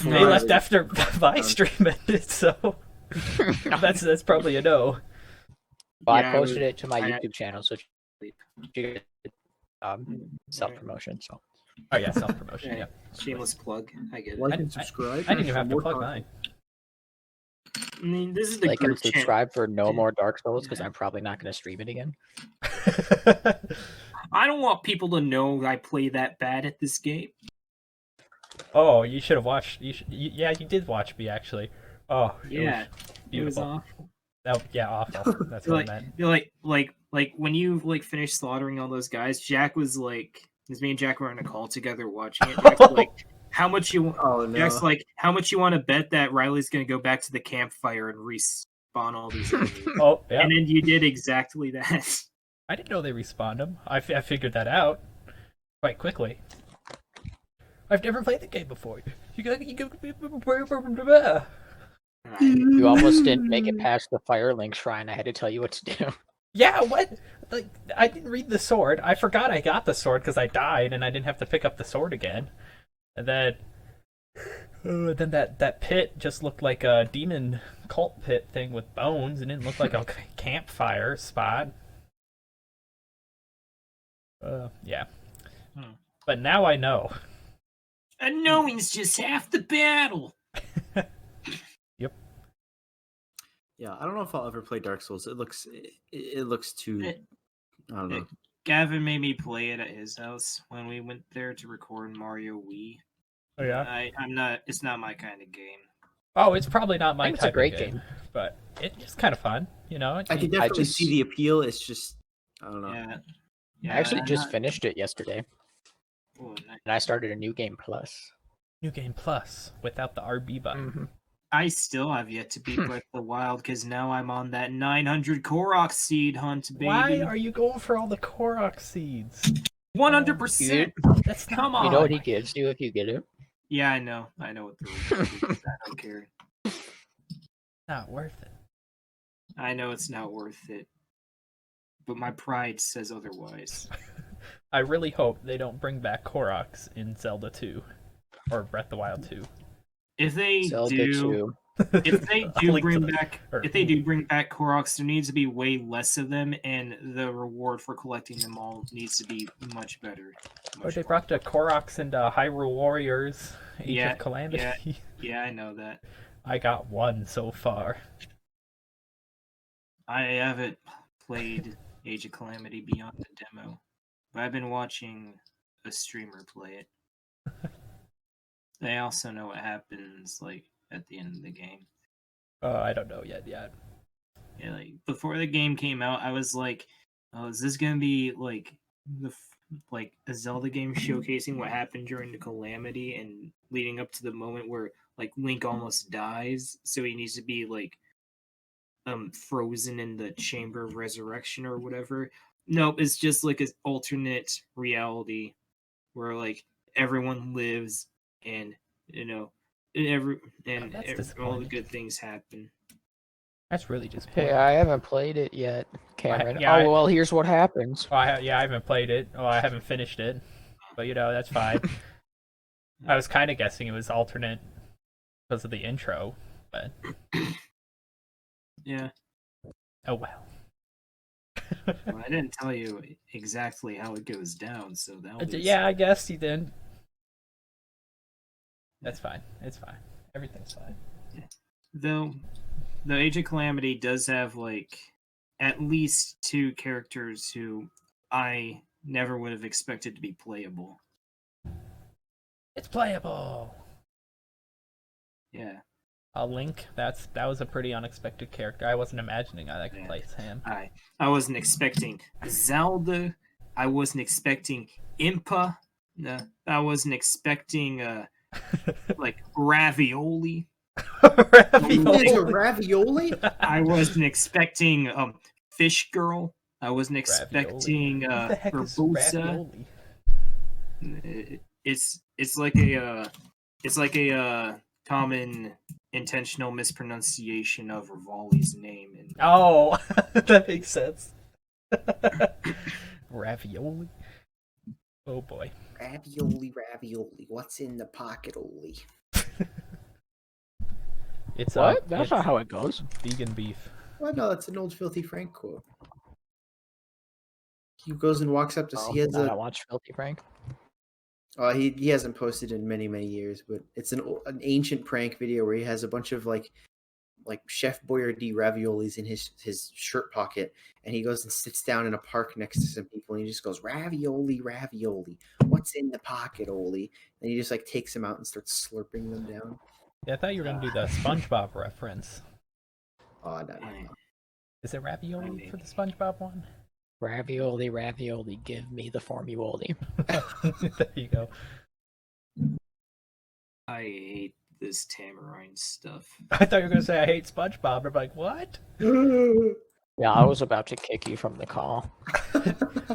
They left after my stream ended, so that's probably a no. Well, Yeah, I posted it to my I- YouTube channel, so you get self promotion. So Oh yeah, self promotion. Yeah, Shameless plug. I get it. Like and subscribe. I didn't even have to for plug more mine. I mean, this is the like and group channel. subscribe for no more Dark Souls because I'm probably not going to stream it again. I don't want people to know I play that bad at this game. Oh, you should have watched. Yeah, you did watch me actually. Oh, Yeah, it was it beautiful. was awful. Oh, yeah, awful. That's what I meant. Like when you finished slaughtering all those guys, Jack was like, because me and Jack were on a call together watching it. Jack's like, how much you? Oh no! Jack's like, how much you want to bet that Riley's gonna go back to the campfire and respawn all these enemies? Oh, yeah. And then you did exactly that. I didn't know they respawned them. I figured that out quite quickly. I've never played the game before. You almost didn't make it past the Firelink Shrine. I had to tell you what to do. Yeah, what? Like, I didn't read the sword. I forgot I got the sword because I died and I didn't have to pick up the sword again. And then that pit just looked like a demon cult pit thing with bones. It didn't look like a campfire spot. Yeah. But now I know. And knowing's just half the battle. Yep. Yeah, I don't know if I'll ever play Dark Souls. It looks too. I don't know. Gavin made me play it at his house when we went there to record Mario Wii. Oh yeah. I'm not. It's not my kind of game. Oh, it's probably not my It's type a great of game, game, but it's kind of fun, you know. I can definitely just- see the appeal. It's just I don't know. Yeah. I actually just finished it yesterday, Oh, nice. and I started a new game plus. New Game Plus without the RB button. Mhm. I still have yet to beat Breath of the Wild because now I'm on that 900 Korok seed hunt, baby. Why are you going for all the Korok seeds? 100%. That's Come not, on. You know what he gives you if you get it? Yeah, I know. I know what the rules are. I don't care. not worth it. I know it's not worth it. But my pride says otherwise. I really hope they don't bring back Koroks in Zelda 2 or Breath of the Wild 2. If they Zelda do, 2. if they do Link to bring the- back, or- if they do bring back Koroks, there needs to be way less of them, and the reward for collecting them all needs to be much better. Or Much they more. brought the Koroks into Hyrule Warriors Age Yeah, of Calamity. Yeah, I know that. I got one so far. I haven't played Age of Calamity beyond the demo, but I've been watching a streamer play it. They also know what happens like at the end of the game. I don't know yet. Yeah, like before the game came out, I was like, "Oh, is this gonna be like like a Zelda game showcasing what happened during the calamity and leading up to the moment where like Link almost dies, so he needs to be like frozen in the Chamber of Resurrection or whatever?" Nope, it's just like an alternate reality where like everyone lives and all the disappointing. good things happen. That's really just. Hey, I haven't played it yet, Cameron. yeah, well, here's what happens. Oh, I haven't played it. Oh, I haven't finished it. But, that's fine. I was kind of guessing it was alternate because of the intro, but Yeah. oh well. Well, I didn't tell you exactly how it goes down, so that was... Yeah, I guess you did. That's fine. It's fine. Everything's fine. Though, the Age of Calamity does have, like, at least 2 characters who I never would have expected to be playable. It's playable. Yeah. A Link. That was a pretty unexpected character. I wasn't imagining I could play as him. I wasn't expecting Zelda. I wasn't expecting Impa. No, I wasn't expecting like ravioli. Ravioli? I wasn't expecting Fish Girl. I wasn't expecting What the heck is Barbosa. ravioli? It's like a common intentional mispronunciation of Rivali's name. And Oh, that makes sense. Ravioli. Oh boy. Ravioli. What's in the pocket, Oli? It's What? That's it's not how it goes. vegan beef. Well, no, it's an old Filthy Frank quote. He goes and walks up to see. He has I watch Filthy Frank. He hasn't posted in many years, but it's an ancient prank video where he has a bunch of like Chef Boyardee raviolis in his shirt pocket, and he goes and sits down in a park next to some people, and he just goes ravioli. What's in the pocket, Oli? And he just like takes them out and starts slurping them down. Yeah, I thought you were gonna do the SpongeBob reference. Oh, no. Is it ravioli for the SpongeBob one? Ravioli, give me the formuoli. There you go. I hate this Tamarine stuff. I thought you were gonna say I hate SpongeBob. I'm like, what? Yeah, I was about to kick you from the call.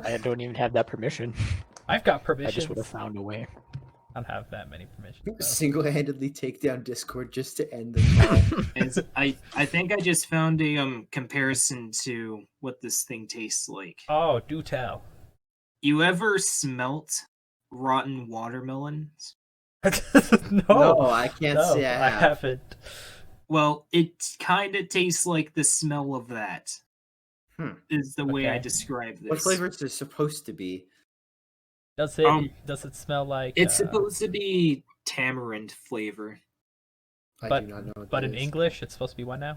I don't even have that permission. I've got I permission. just would have found a way. I don't have that many permissions. though. Single-handedly take down Discord just to end the call. And I think I just found a comparison to what this thing tastes like. Oh, do tell. You ever smelt rotten watermelons? No, I can't no, say I I have. haven't. Well, it kind of tastes like the smell of that. Is the way I Okay. describe this. What flavor is it supposed to be? Does it smell like? It's supposed to be tamarind flavor. I do not know what But that in is. English, it's supposed to be what now?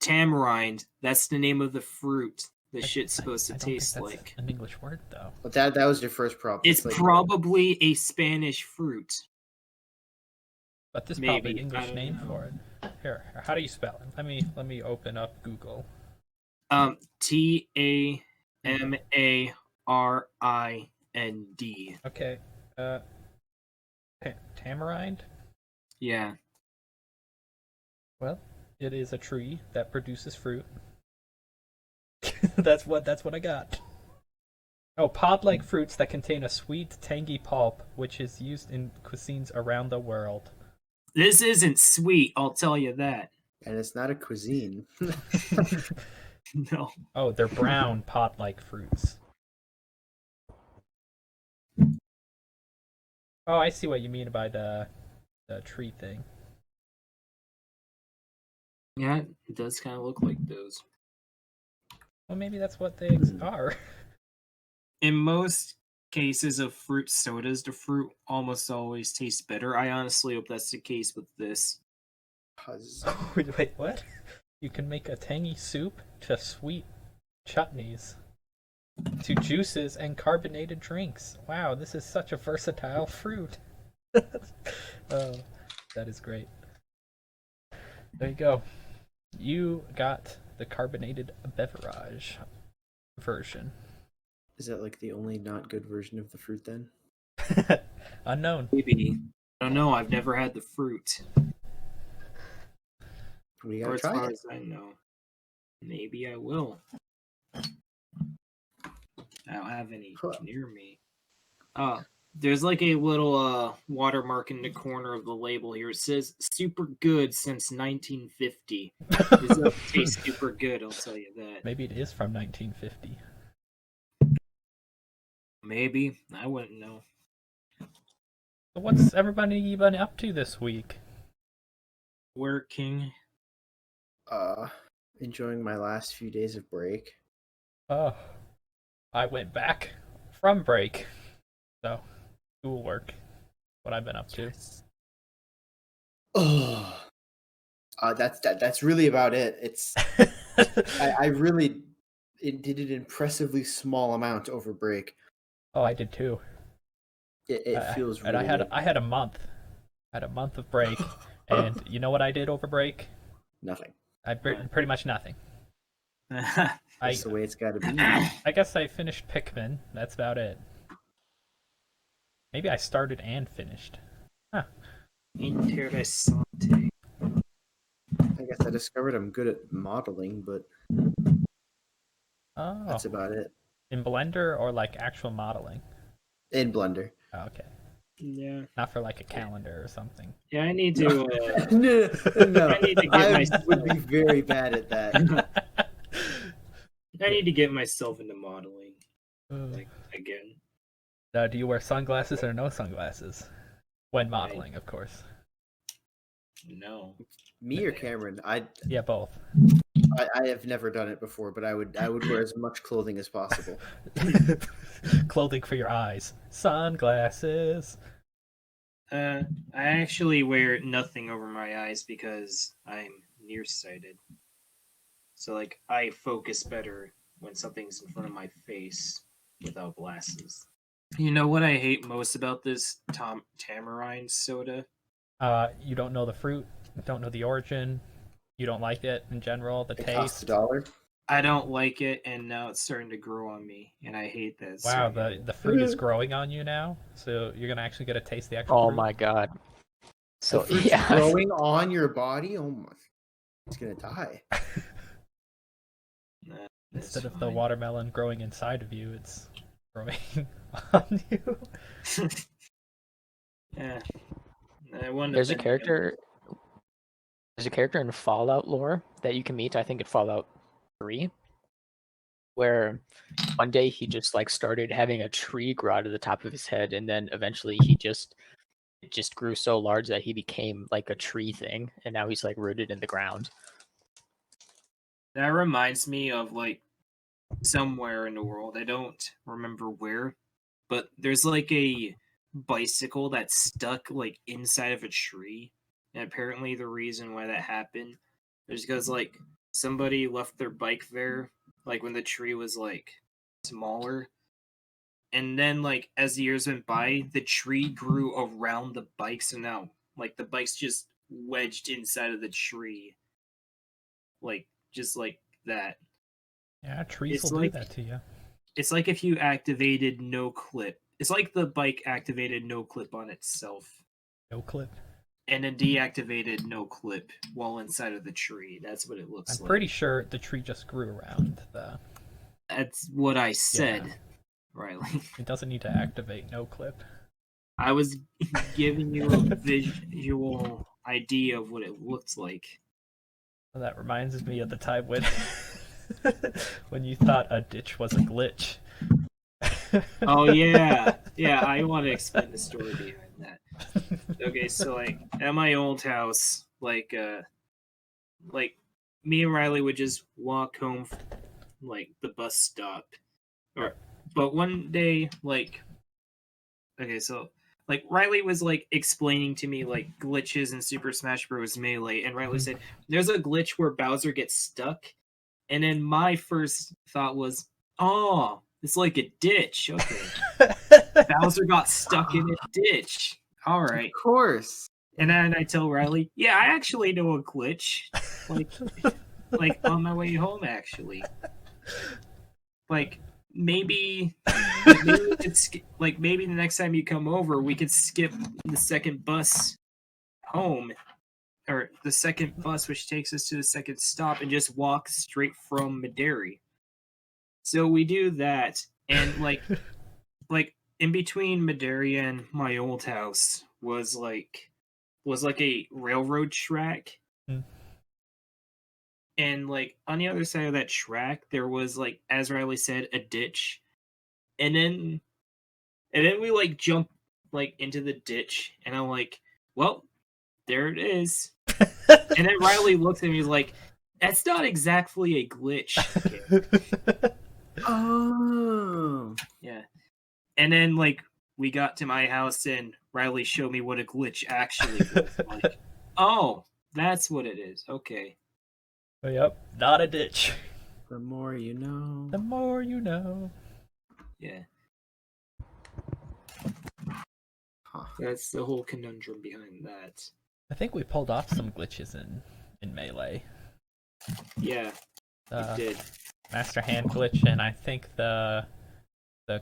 Tamarind. That's the name of the fruit the shit's I supposed to don't think taste that's like. an English word, though. But that was your first problem. It's like, probably a Spanish fruit. But there's Maybe, probably an I English don't name know. for it. Here, how do you spell it? Let me open up Google. Tamarind. Okay. Tamarind. Yeah. Well, it is a tree that produces fruit. that's what I got. Oh, pod-like fruits that contain a sweet, tangy pulp, which is used in cuisines around the world. This isn't sweet, I'll tell you that. and it's not a cuisine. No. Oh, they're brown pod-like fruits. Oh, I see what you mean by the tree thing. Yeah, it does kind of look like those. Well, maybe that's what they are. In most cases of fruit sodas, the fruit almost always tastes better. I honestly hope that's the case with this. Wait, what? You can make a tangy soup to sweet chutneys to juices and carbonated drinks. Wow, this is such a versatile fruit. Oh, that is great. There you go. You got the carbonated beverage version. Is that like the only not good version of the fruit then? Unknown. Maybe. I don't know, I've never had the fruit. We Or gotta as try far it. as I know. Maybe I will. I don't have any near me. There's like a little watermark in the corner of the label here. It says super good since 1950. This does taste super good, I'll tell you that. Maybe it is from 1950. Maybe. I wouldn't know. So what's everybody been up to this week? Working. Enjoying my last few days of break. Oh, I went back from break, so schoolwork. What I've been up to. Oh, that's really about it. It's I really did an impressively small amount over break. Oh, I did too. It feels and really good. I had a month. I had a month of break, and you know what I did over break? Nothing. Pretty much nothing. That's the way it's got to be. I guess I finished Pikmin. That's about it. Maybe I started and finished. Huh. Interessante. I guess I discovered I'm good at modeling, but Oh. that's about it. In Blender or like actual modeling? In Blender. Oh, okay. Yeah. Not for like a calendar or something. Yeah, I need to. No, I need to get I myself. would be very bad at that. I need to get myself into modeling again. Do you wear sunglasses or no sunglasses when modeling? Of course. No. Me or Cameron? Yeah, both. I have never done it before, but I would wear as much clothing as possible. Clothing for your eyes. Sunglasses. I actually wear nothing over my eyes because I'm nearsighted. So like I focus better when something's in front of my face without glasses. You know what I hate most about this tamarind soda? You don't know the fruit, don't know the origin, you don't like it in general, the It taste. costs $1. I don't like it, and now it's starting to grow on me, and I hate that. Wow, the fruit is growing on you now, so you're gonna actually get to taste the actual fruit. my god. So The fruit's yeah, growing on your body. Oh my! It's gonna die. Instead of the watermelon growing inside of you, it's growing on you. Yeah. I wonder there's a character in Fallout lore that you can meet, I think in Fallout 3, where one day he just like started having a tree grow out of the top of his head, and then eventually it just grew so large that he became like a tree thing, and now he's like rooted in the ground. That reminds me of like somewhere in the world. I don't remember where, but there's like a bicycle that's stuck like inside of a tree. And apparently the reason why that happened is because like somebody left their bike there like when the tree was like smaller. And then like as the years went by, the tree grew around the bike, so now like the bike's just wedged inside of the tree. Like just like that. Yeah, trees It's will like- do that to you. It's like if you activated no clip. It's like the bike activated no clip on itself No clip. and then deactivated no clip while inside of the tree. That's what it looks I'm like. pretty sure the tree just grew around the. That's what I said, Yeah. Riley. It doesn't need to activate no clip. I was giving you a visual idea of what it looked like. Well, that reminds me of the time when when you thought a ditch was a glitch. Oh yeah, yeah. I want to explain the story behind that. Okay, so like at my old house, like me and Riley would just walk home from, like the bus stop, but one day like okay, so like Riley was like explaining to me like glitches in Super Smash Bros. Melee, and Riley said there's a glitch where Bowser gets stuck, and then my first thought was, oh, it's like a ditch. Okay, Bowser got stuck in a ditch. All right. Of course. And then I tell Riley, yeah, I actually know a glitch. Like on my way home, actually. Like maybe we could maybe the next time you come over, we could skip the second bus home, or the second bus which takes us to the second stop, and just walk straight from Maderi. So we do that, and like in between Maderi and my old house was like a railroad track. Hmm. And like on the other side of that track there was, like, as Riley said, a ditch. And then we like jump like into the ditch, and I'm like, well, there it is. And then Riley looks at me, he's like, "That's not exactly a glitch." Okay. Oh. Yeah. And then like we got to my house and Riley showed me what a glitch actually was like. Oh, that's what it is. Okay. Yep, not a ditch. The more you know. The more you know. Yeah. Huh. That's the whole conundrum behind that. I think we pulled off some glitches in Melee. Yeah, Uh, we did. Master Hand glitch, and I think the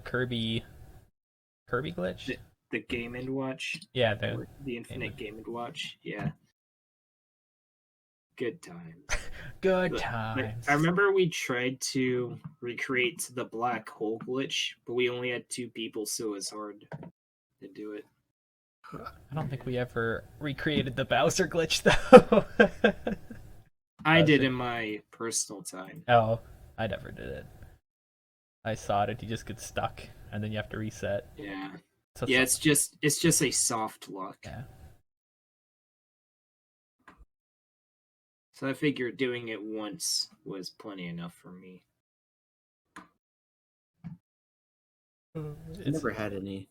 Kirby glitch. The Game and Watch. Yeah, Or the Infinite Game and Watch. Yeah. Good times. good But times. I remember we tried to recreate the black hole glitch, but we only had 2 people, so it was hard to do it. I don't think we ever recreated the Bowser glitch though. I did Bowser. in my personal time. Oh, I never did it. I saw it. You just get stuck, and then you have to reset. Yeah. So Yeah, it's just a soft lock. yeah. So I figured doing it once was plenty enough for me. I It's, never had any.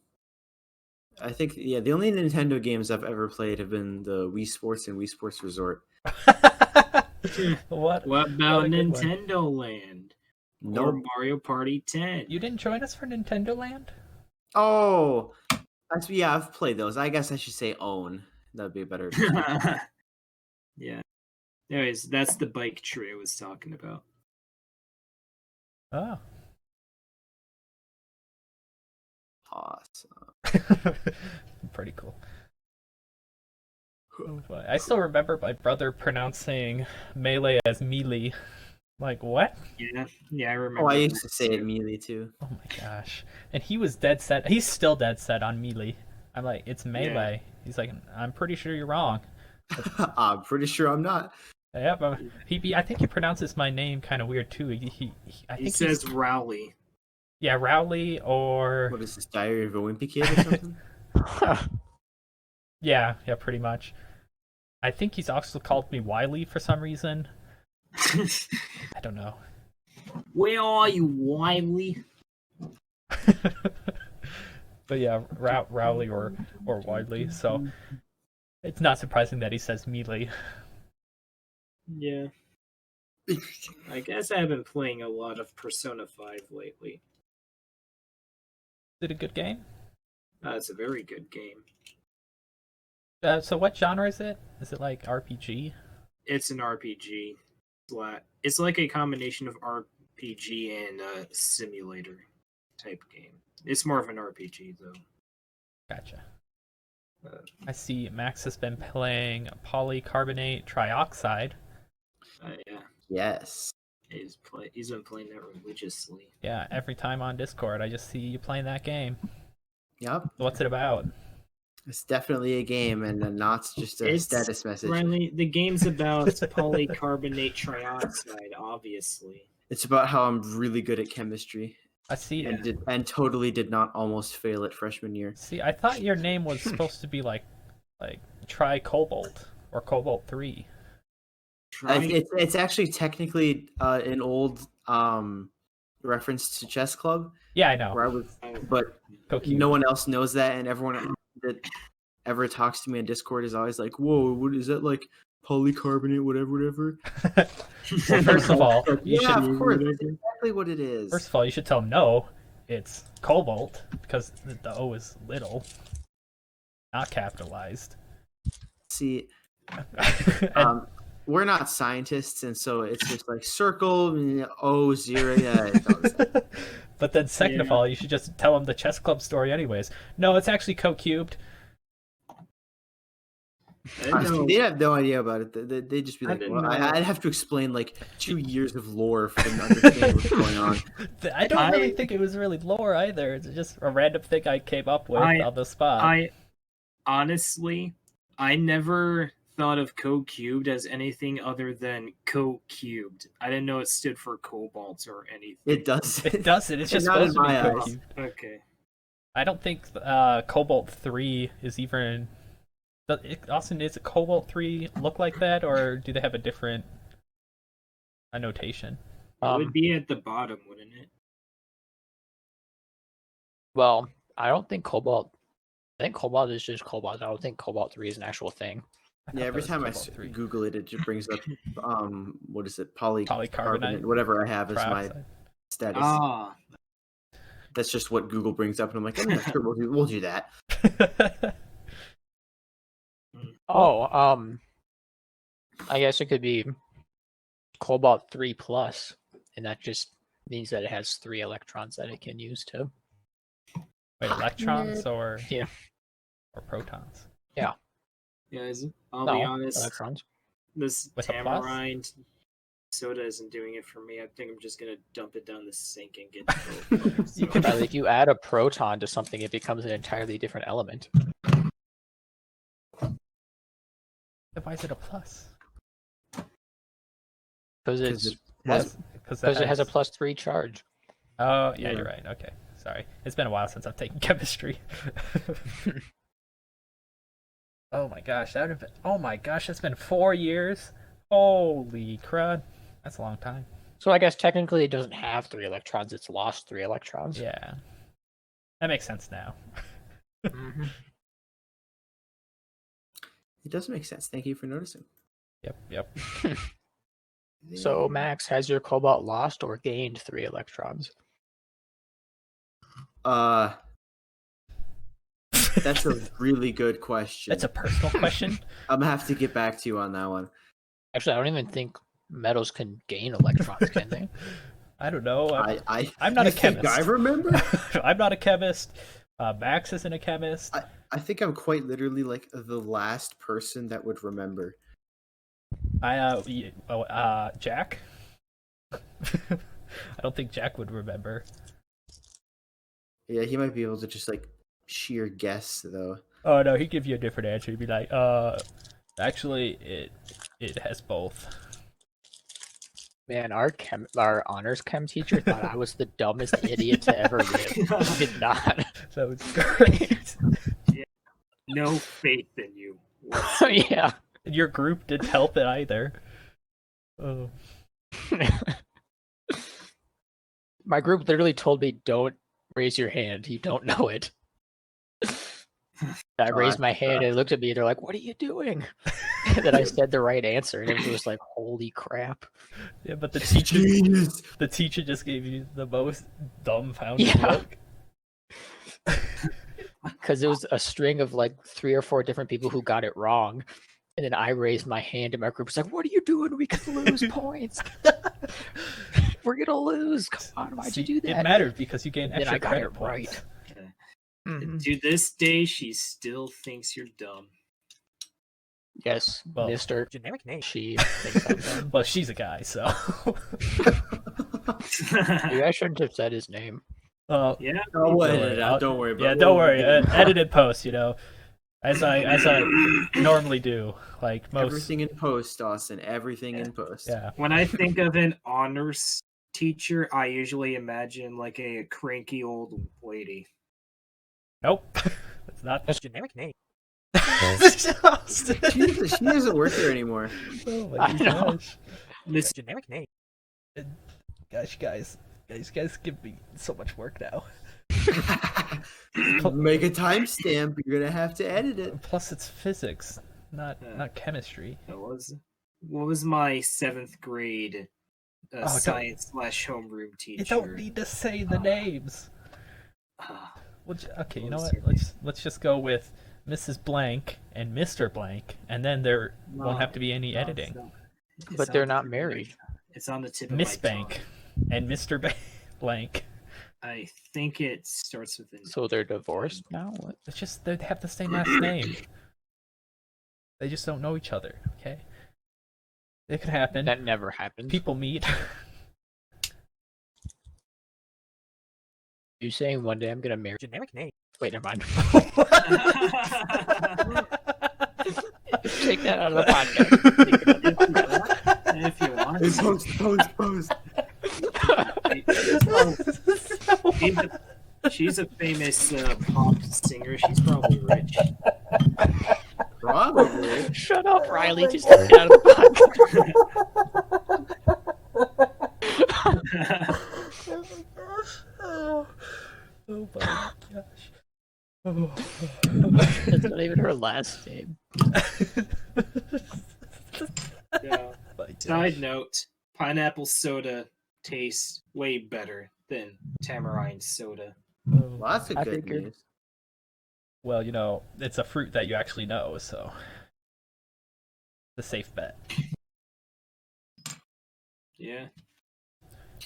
I think the only Nintendo games I've ever played have been the Wii Sports and Wii Sports Resort. what? What about a good one. Nintendo Land? Or Nope. Mario Party 10? You didn't join us for Nintendo Land? Oh, yeah, I've played those. I guess I should say own. That'd be a better. Yeah. Anyways, that's the bike tree I was talking about. Oh. Awesome. Pretty cool. But I still remember my brother pronouncing melee as melee. Like, what? Yeah, I remember. Oh, I used that to say it too. melee too. Oh my gosh. And he was dead set. He's still dead set on melee. I'm like, it's melee. He's like, I'm pretty sure you're wrong. I'm pretty sure I'm not. Yeah, but I think he pronounces my name kind of weird too. I He think says Rowley. yeah, Rowley or What is this, Diary of a Wimpy Kid or something? yeah, pretty much. I think he's also called me Wiley for some reason. I don't know. Where are you, Wiley? But yeah, Rowley or Wiley. So it's not surprising that he says melee. Yeah. I guess I've been playing a lot of Persona 5 lately. Is it a good game? It's a very good game. So what genre is it? Is it like RPG? It's an RPG. It's like a combination of RPG and a simulator type game. It's more of an RPG though. Gotcha. I see Max has been playing polycarbonate trioxide. Yeah, Yes. he's been playing that religiously. Yeah, every time on Discord, I just see you playing that game. Yep. What's it about? It's definitely a game and not just a It's- status message. Riley, the game's about polycarbonate trioxide, obviously. It's about how I'm really good at chemistry I see. Yeah. and totally did not almost fail at freshman year. See, I thought your name was supposed to be like Tri Cobalt or Cobalt 3. It's actually technically an old reference to chess club Yeah, I know. where I was, but Kokyu. no one else knows that, and everyone that ever talks to me on Discord is always like, "Whoa, what is that like? Polycarbonate, whatever." Well, first of all, you Yeah, should of course, that's exactly what it is. first of all you should tell them no, it's Cobalt because the O is little, not capitalized. See, And- we're not scientists, and so it's just like circle O0. Yeah, it's always that. But then second of Yeah. all, you should just tell them the chess club story anyways. No, it's actually co-cubed. Honestly, they have no idea about it. They just be I like, didn't well, know. I'd have to explain like 2 years of lore for them to understand what's going on. I don't really I- think it was really lore either. It's just a random thing I came up with I- on the spot. I honestly, I never thought of co-cubed as anything other than co-cubed. I didn't know it stood for cobalt or anything. It does. It doesn't. It's just Not in supposed to be my eyes. co-cubed. Okay. I don't think Cobalt 3 is even Austin, is it Cobalt 3 look like that, or do they have a different annotation? It would be at the bottom, wouldn't it? Well, I don't think Cobalt. I think Cobalt is just Cobalt. I don't think Cobalt 3 is an actual thing. Yeah, every time I Cobalt 3. Google it, it just brings up what is it? Polycarbonate, Polycarbonate, whatever I have as my peroxide. status. Ah, That's just what Google brings up, and I'm like, I'm not sure we'll do that. Oh, I guess it could be Cobalt 3 plus, and that just means that it has 3 electrons that it can use too. Wait, electrons or Yeah. or protons? guys, I'll No, be honest. electrons. This With a plus? tamarind soda isn't doing it for me. I think I'm just gonna dump it down the sink and get. The You can- If you add a proton to something, it becomes an entirely different element. Why is it a plus? Because Because it has a +3 charge. Oh, yeah, Yeah. you're right. Okay, sorry. It's been a while since I've taken chemistry. Oh my gosh, that would have been. Oh my gosh, it's been 4 years. Holy crud, that's a long time. So I guess technically it doesn't have 3 electrons. It's lost 3 electrons. Yeah, that makes sense now. Mhm. It does make sense. Thank you for noticing. Yep. So Max, has your Cobalt lost or gained 3 electrons? That's a really good question. That's a personal question. I'm gonna have to get back to you on that one. Actually, I don't even think metals can gain electrons, can they? I don't know. I'm not you a think chemist. I remember. I'm not a chemist. Max isn't a chemist. I think I'm quite literally like the last person that would remember. Jack. I don't think Jack would remember. Yeah, he might be able to just like sheer guess though. Oh no, he'd give you a different answer. He'd be like, actually, it has both. Man, our honors chem teacher thought I was the dumbest idiot to ever live. He did not. So it's great. No faith in you. Yeah. Your group didn't help it either. Oh. My group literally told me, "Don't raise your hand. You don't know it." I raised my hand and they looked at me and they're like, "What are you doing?" And then I said the right answer and everyone was like, "Holy crap!" Yeah, but the teacher, Genius. the teacher just gave you the most dumbfounded Yeah. look. Because it was a string of like 3 or 4 different people who got it wrong. And then I raised my hand and my group was like, "What are you doing? We could lose points. We're gonna lose. Come on, why'd you do that?" It mattered because you gained Then extra I got credit it points. right. And Mhm. to this day, she still thinks you're dumb. Yes, Well, Mr. Generic name. She thinks I'm dumb. Well, she's a guy, so. Maybe I shouldn't have said his name. Oh, Yeah. Don't worry, edit it out. Don't worry about yeah, it. don't worry. Edit in post, as I normally do, like most. Everything in post, Austin. Everything in post. Yeah. When I think of an honors teacher, I usually imagine like a cranky old lady. Nope. That's not. Generic name. Austin. She doesn't work here anymore. Oh my I know. gosh. Miss Generic name. Gosh, guys give me so much work now. Make a timestamp. You're gonna have to edit it. Plus, it's physics, not chemistry. what was my 7th grade don't- science / homeroom teacher? You don't need to say the names. Ah, Okay, you know What what? was Let's just go with Mrs. Blank and Mr. Blank, and then there won't have to be any no, editing. it's But on they're the not tip of my married. tongue. It's on the tip of Miss my tongue. Bank and Mr. Blank. I think it starts with an. So they're divorced now? What? It's just they have the same last name. They just don't know each other. Okay, it could happen. That never happened. People meet. You saying one day I'm gonna marry? Generic name. Wait, never mind. Take that out of the podcast. If you want. It's post. She's a famous pop singer. She's probably rich. Probably. Shut up, Riley. Just get out of the podcast. Oh my gosh. Oh. That's not even her last name. Yeah. My gosh. Side note: pineapple soda tastes way better than tamarind soda. Oh. Lots of I good figured. news. Well, you know, it's a fruit that you actually know, so it's a safe bet. Yeah.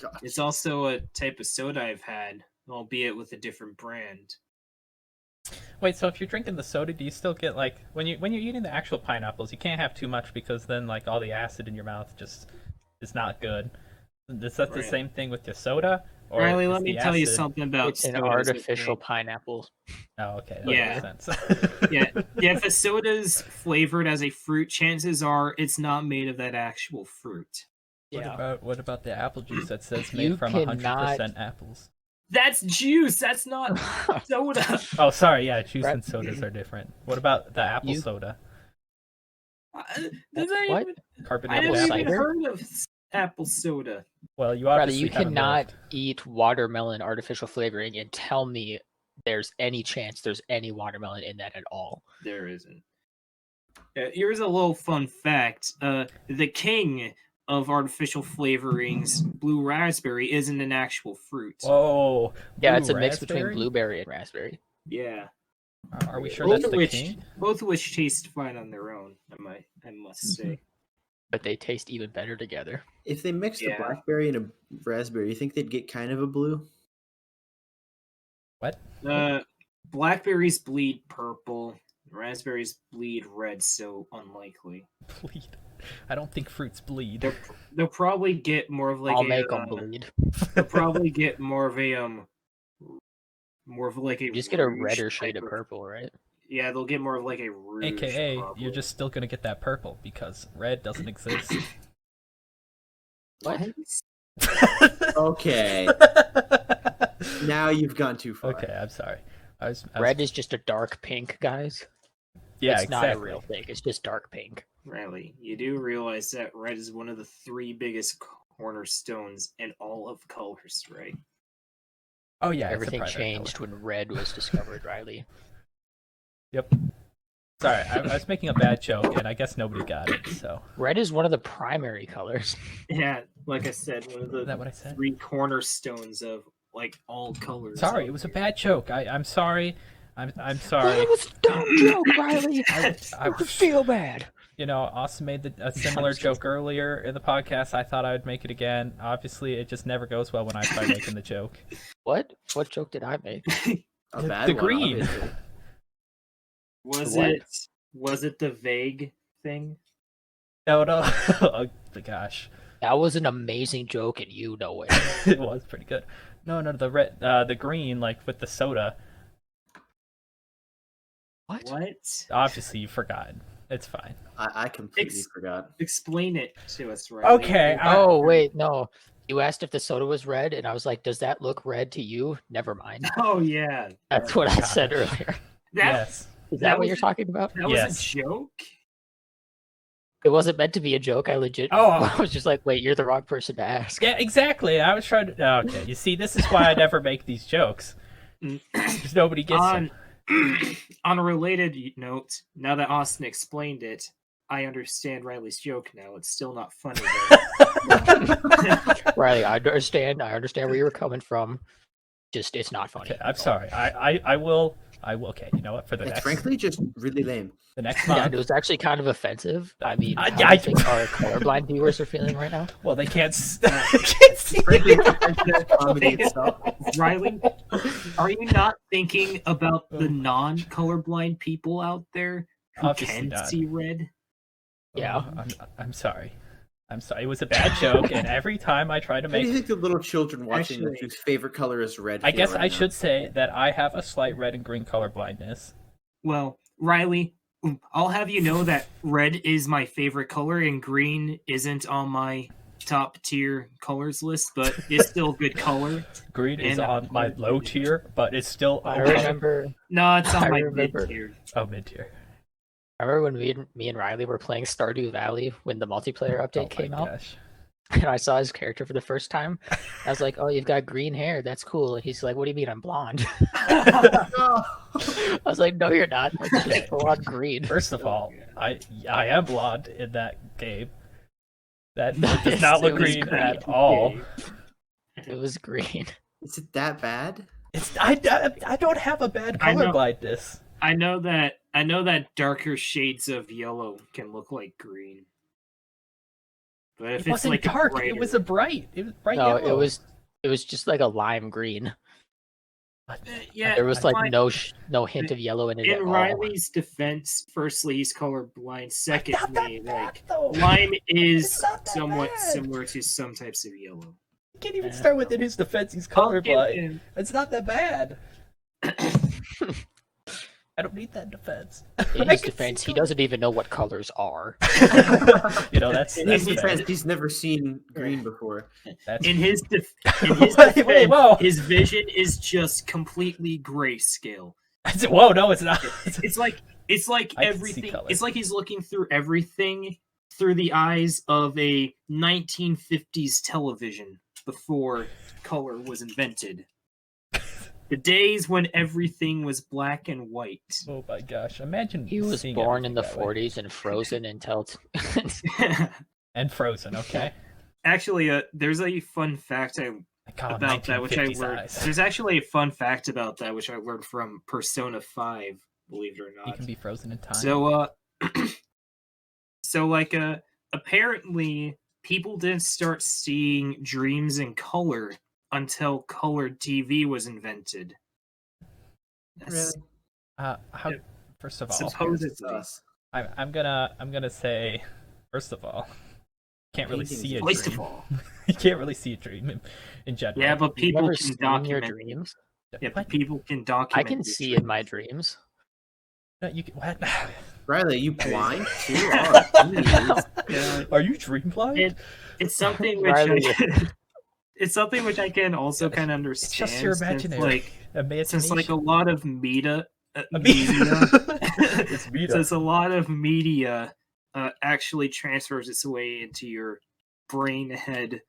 Gosh. It's also a type of soda I've had, albeit with a different brand. Wait, so if you're drinking the soda, do you still get like when you're eating the actual pineapples, you can't have too much because then like all the acid in your mouth just is not good. Is that the Right. same thing with your soda? Or Riley, is let me the tell you acid- something about It's an sodas, artificial okay? pineapple. Oh, okay. That Yeah. makes sense. Yeah, if a soda's flavored as a fruit, chances are it's not made of that actual fruit. Yeah. What about the apple juice that says You made from cannot- 100% apples? That's juice. That's not soda. Oh, sorry. Yeah, juice Right. and sodas are different. What about the apple You- soda? Does that What? even? I Carbonated Apple never apple? even cider? heard of apple soda. Well, you Riley, obviously you haven't cannot lived. eat watermelon artificial flavoring and tell me there's any chance there's any watermelon in that at all. There isn't. Here's a little fun fact. The king of artificial flavorings, blue raspberry, isn't an actual fruit. Whoa. Yeah, blue it's a mix between raspberry? blueberry and raspberry. Yeah. Are we sure Both that's of the which, king? both of which taste fine on their own. I must say. But they taste even better together. If they mixed Yeah. a blackberry and a raspberry, you think they'd get kind of a blue? What? Blackberries bleed purple. Raspberries bleed red, so unlikely. Bleed. I don't think fruits bleed. They'll probably get more of like I'll a, make them bleed. They'll probably get more of like a You just get a rouge redder type shade of purple, right? Yeah, they'll get more of like a rouge. AKA, probably. you're just still gonna get that purple because red doesn't exist. What? Okay. Now you've gone too far. Okay, I'm sorry. I was Red is just a dark pink, guys. yeah, It's not exactly. a real thing. It's just dark pink. Riley, you do realize that red is one of the 3 biggest cornerstones in all of colors, right? Oh yeah, it's a Everything primary changed color. when red was discovered, Riley. Yep. Sorry, I was making a bad joke, and I guess nobody got it. So Red is one of the primary colors. Yeah, like I said, one of is that the what I said? 3 cornerstones of like all colors. Sorry, out it was a there. bad joke. I'm sorry. I'm sorry. That was a dumb joke, Riley. I feel bad. You know, Austin made a similar joke earlier in the podcast. I thought I would make it again. Obviously, it just never goes well when I try making the joke. What? What joke did I make? A bad the one, green. obviously. What? Was it the vague thing? No. Oh my gosh, That was an amazing joke, and you know it. it was pretty good. No, the red, the green, like with the soda. What? Obviously, you forgot. It's fine. I completely Ex- forgot. Explain it to us, Riley. Okay, Oh, wait, no. You asked if the soda was red, and I was like, does that look red to you? Never mind. Oh yeah. That's what I said earlier. Yes. Is That that what was- you're talking about? That was Yes. a joke. It wasn't meant to be a joke. I legit. Oh. I was just like, wait, you're the wrong person to ask. Yeah, exactly. I was trying to. Okay, you see, this is why I never make these jokes. Because nobody gets them. On a related note, now that Austin explained it, I understand Riley's joke now. It's still not funny though. Riley, I understand. I understand where you were coming from. Just, it's not funny. Okay, I'm sorry. I will. Okay, you know what? For the It's next frankly just really lame. the next Yeah, month. it was actually kind of offensive. I mean, I- how do I- you think our colorblind viewers are feeling right now? Well, they can't. Can't see. Frankly, compared to the comedy itself. Riley, are you not thinking about the non-colorblind people out there who Obviously can not. see red? Yeah. I'm sorry. I'm sorry. It was a bad joke, and every time I try to What do you make, think the little children watching Actually- whose favorite color is red? I feel guess right I now? should say that I have a slight red and green color blindness. Well, Riley, I'll have you know that red is my favorite color and green isn't on my top tier colors list, but it's still a good color. Green is And, on my low tier, but it's still I okay. remember. No, it's on I my remember. mid tier. Oh, mid tier. I remember when me and Riley were playing Stardew Valley when the multiplayer update came out, Gosh. and I saw his character for the first time. I was like, "Oh, you've got green hair. That's cool." And he's like, "What do you mean I'm blonde?" I was like, "No, you're not. It's just full on green." First of all, I am blonde in that game. That Nice, does not look it was green green. at all. It was green. Is it that bad? It's I don't have a bad I know. color blindness. I know that darker shades of yellow can look like green. But if It it's wasn't like dark. a It was a bright. It was bright No, yellow. it was just like a lime green. yeah. There was I like find- no hint of yellow in it at In all. Riley's defense, firstly, he's colorblind. Not Secondly, that bad, like though. lime is It's not that somewhat bad. similar to some types of yellow. You can't even start with in his defense. He's I'll give colorblind. him- It's not that bad. I don't need that defense. In I his can defense, see he doesn't even know what colors are. You know, that's In his bad. defense, he's never seen green before. That's In his wait, defense, whoa. his vision is just completely grayscale. Whoa, no, it's not. It's like I can see everything. color. It's like he's looking through everything through the eyes of a 1950s television before color was invented. The days when everything was black and white. Oh my gosh! Imagine He was seeing born in the everything that way. 40s and frozen until. And Frozen. Okay. Actually, there's a fun fact I call him about that which I 1950s learned. eyes. There's actually a fun fact about that which I learned from Persona 5. Believe it or He not. can be frozen in time. So apparently people didn't start seeing dreams in color until colored TV was invented. That's How? First of all, supposedly. Us. I'm gonna say, first of all, can't really Paintings see a are First dream. of all, You can't really see a dream in general. yeah, but You've people never can seen your document. dreams. Yeah, What? but people can I document. can your see in my dreams. You can, what? Riley, you blind too? Oh, geez. Yeah, Are you dream blind? it's something which Riley. it's something which I can also kind of It's understand. just your since, imaginary. since like a lot of media. It's media. Since a lot of media actually transfers its way into your brain head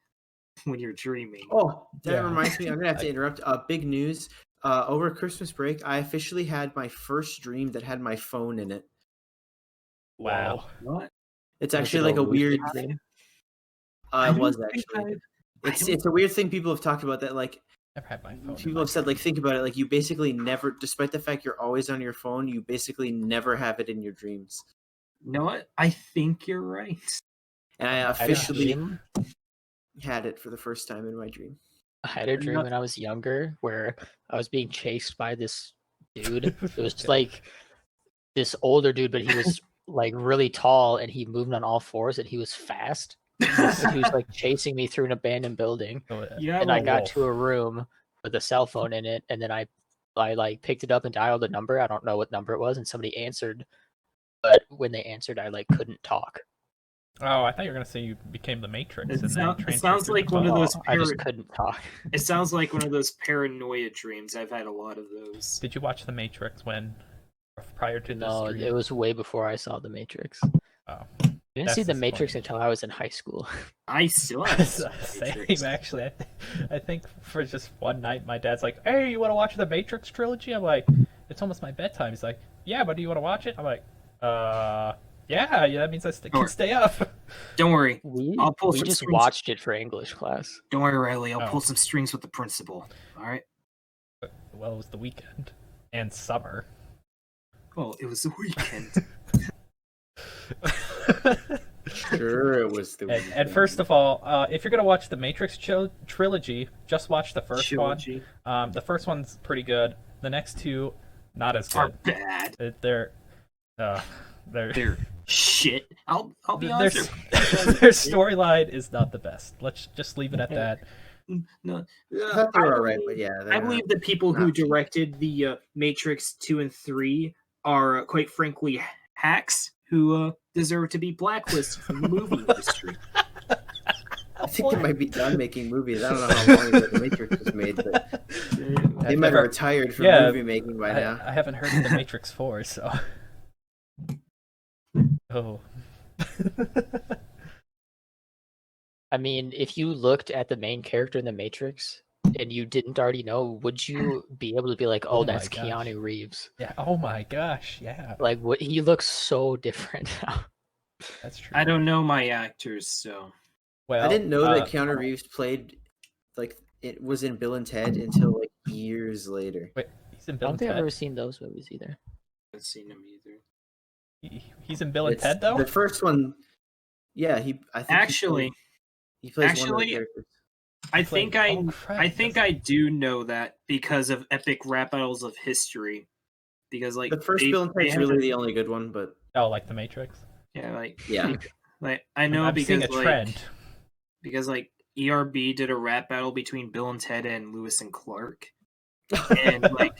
when you're dreaming. Oh, that Yeah. reminds me. I'm gonna have to interrupt. Big news. Over Christmas break, I officially had my first dream that had my phone in it. Wow. What? It's Was actually it like a weird. lucid dream? It was don't think actually. I It's don't- it's a weird thing people have talked about that. Like Never had my phone. in people my have said, dream. like think about it. Like you basically never, despite the fact you're always on your phone, you basically never have it in your dreams. You know what? I think you're right. And I I had a officially dream- had it for the first time in my dream. I had a dream not- when I was younger where I was being chased by this dude. It was Okay. like this older dude, but he was like really tall and he moved on all fours and he was fast. And he was like chasing me through an abandoned building. Oh, Yeah, And I a got wolf. to a room with a cell phone in it, and then I like picked it up and dialed a number. I don't know what number it was, and somebody answered. But when they answered, I like couldn't talk. Oh, I thought you were gonna say you became the Matrix. It and then sound- it transferred sounds through like the one of phone. those I just parrot- couldn't talk. It sounds like one of those paranoia dreams. I've had a lot of those. Did you watch the Matrix when prior to this? No, stream? it was way before I saw The Matrix. Oh. I didn't That's see The disappointing. Matrix until I was in high school. I still have Same, actually. I think for just one night, my dad's like, "Hey, you want to watch the Matrix trilogy?" I'm like, "It's almost my bedtime." He's like, "Yeah, but do you want to watch it?" I'm like, yeah. That means I can Sure. stay up." Don't worry. We, I'll pull we some just strings. watched it for English class. Don't worry, Riley. I'll Oh. pull some strings with the principal. All right. Well, it was the weekend and summer. Well, it was the weekend. Sure, it was the. And first of all, if you're gonna watch the Matrix trilogy, just watch the first Trilogy one. The first one's pretty good. The next two, not as are good. bad. They're They're shit. I'll be their honest. their storyline is not the best. Let's just leave it at that. No, I thought they were alright, believe- but yeah, I they're believe the people who not cheap. directed the Matrix 2 and 3 are, quite frankly, hacks who deserve to be blacklisted from the movie industry. I think they might be done making movies. I don't know how long ago the Matrix was made, but they might have retired from Yeah, movie making by now. I haven't heard of the Matrix 4, so Oh. I mean, if you looked at the main character in the Matrix and you didn't already know, would you be able to be like, Oh "Oh, my that's gosh. Keanu Reeves"? Yeah. Oh my gosh. Yeah. Like, what? He looks so different now. That's true. I don't know my actors, so Well, I didn't know that Keanu Reeves played like it was in Bill and Ted until like years later. Wait, he's in I Bill don't and think I've Ted. ever seen those movies either. I haven't seen them either. He's in Bill and It's Ted though. the first one. Yeah, I think Actually, he plays one of the actually, characters. I played- think I oh, crap, I think yes. I do know that because of epic rap battles of history. Because like The first they- Bill and they Ted's had really a- the only good one, but Oh, like the Matrix. yeah, like yeah. like I know I'm seeing because a trend. because like ERB did a rap battle between Bill and Ted and Lewis and Clark, and like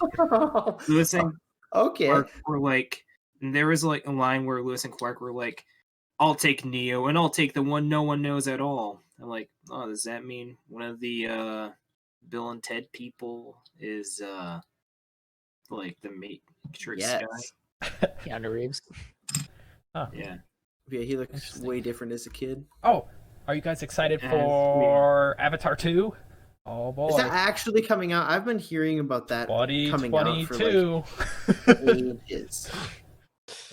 Lewis and Okay. Clark were like, and there was like a line where Lewis and Clark were like, "I'll take Neo and I'll take the one no one knows at all." I'm like, oh, does that mean one of the Bill and Ted people is like the Matrix Yes. guy? Keanu Reeves. Huh. Yeah. Yeah, he looks Interesting. way different as a kid. Oh, are you guys excited As for Avatar 2? Oh boy. Is that actually coming out? I've been hearing about that coming out for 2022. like ages.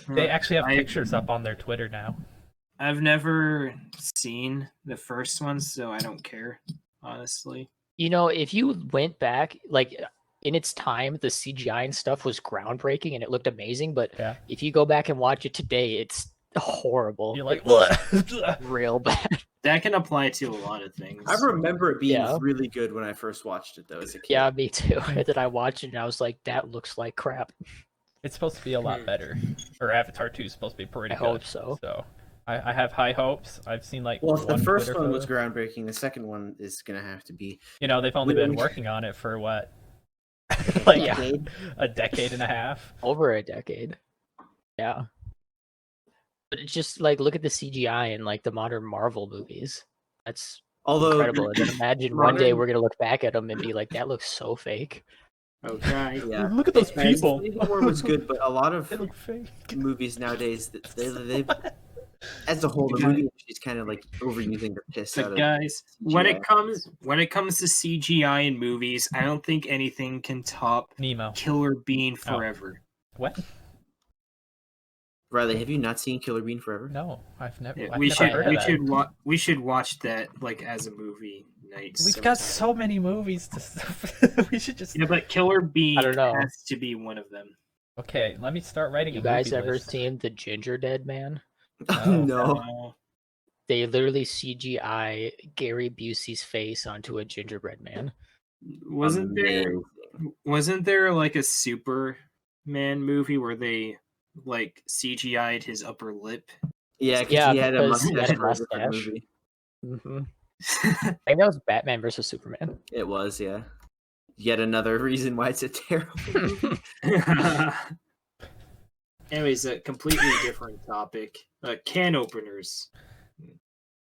They actually have I- pictures up on their Twitter now. I've never seen the first one, so I don't care, honestly. You know, if you went back, like in its time, the CGI and stuff was groundbreaking and it looked amazing. But Yeah. if you go back and watch it today, it's horrible. You're like, It looks "Ugh." real bad. That can apply to a lot of things. I remember it being Yeah. really good when I first watched it, though, as a kid. Yeah, me too. And then I watched it and I was like, that looks like crap. It's supposed to be a lot better. Or Avatar 2 is supposed to be pretty I good. hope so. So I have high hopes. I've seen like Well, if the first Twitter one was photo. groundbreaking, the second one is gonna have to be You know, they've only been We- working on it for what? like Yeah. decade. a decade and a half. Over a decade. Yeah. But it's just like, look at the CGI in like the modern Marvel movies. That's Although incredible. And then imagine one day Modern- we're gonna look back at them and be like, that looks so fake. Okay. yeah, Look at those Infinity people. War was good, but a lot of They look fake. movies nowadays, they as a whole, the movie industry is kind of like overusing the piss out But of. guys, when it CGI. comes to CGI in movies, I don't think anything can top Nemo. Killer Bean Oh. Forever. What? Riley, have you not seen Killer Bean Forever? No, I've never. Yeah, I've we never should heard of that. we should watch that like as a movie night. We've got sometime. so many movies to. We should just. Yeah, but Killer Bean I don't know. has to be one of them. Okay, let me start writing You a guys movie ever list. seen The Ginger Dead Man? No. No. They literally CGI Gary Busey's face onto a gingerbread man. Wasn't there like a Superman movie where they like CGI'd his upper lip? Yeah, because Yeah, he had a because he mustache had a for a different mustache. movie. Hmm I think that was Batman versus Superman. It was, yeah. Yet another reason why it's a terrible movie. Anyways, a completely different topic. Can openers.